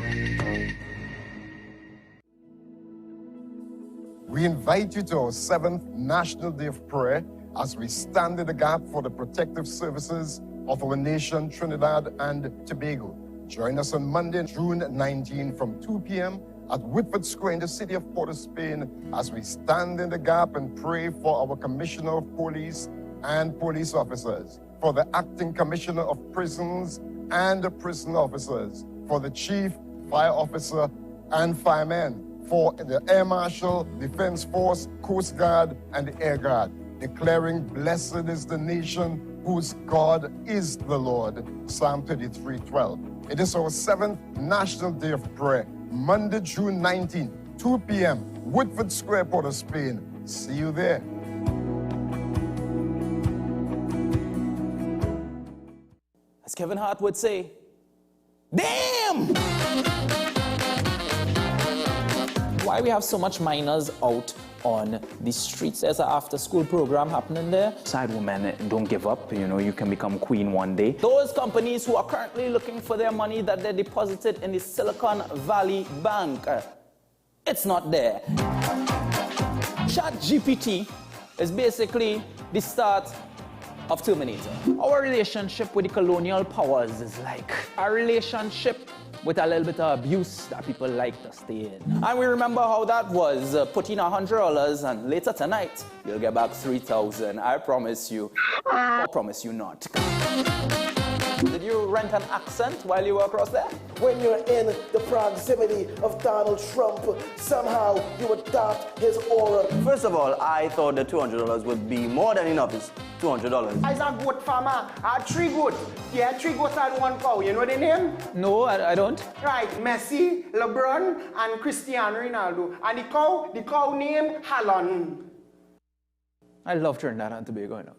We invite you to our 7th National Day of Prayer as we stand in the gap for the protective services of our nation, Trinidad and Tobago. Join us on Monday, June 19 from 2 p.m. at Whitford Square in the city of Port of Spain as we stand in the gap and pray for our Commissioner of Police and police officers, for the Acting Commissioner of Prisons and the prison officers, for the Chief Fire Officer and firemen, for the Air Marshal, Defense Force, Coast Guard, and the Air Guard, declaring, "Blessed is the nation whose God is the Lord." Psalm 33:12. It is our 7th National Day of Prayer, Monday, June 19, 2 p.m., Woodford Square, Port of Spain. See you there. As Kevin Hart would say, damn! Why we have so much minors out on the streets? There's an after-school program happening there. Side women, don't give up. You know, you can become queen one day. Those companies who are currently looking for their money that they deposited in the Silicon Valley Bank, it's not there. ChatGPT is basically the start of Terminator. Our relationship with the colonial powers is like a relationship with a little bit of abuse that people like to stay in. And we remember how that was. Put in $100 and later tonight, you'll get back $3,000. I promise you. I promise you not. Did you rent an accent while you were across there? When you're in the proximity of Donald Trump, somehow you adopt his aura. First of all, I thought the $200 would be more than enough. It's $200. As a goat farmer, I had 3 goats. Yeah, 3 goats and 1 cow. You know the name? No, I don't. Right, Messi, LeBron, and Cristiano Ronaldo. And the cow named Haaland. I love Trinidad and Tobago, you know.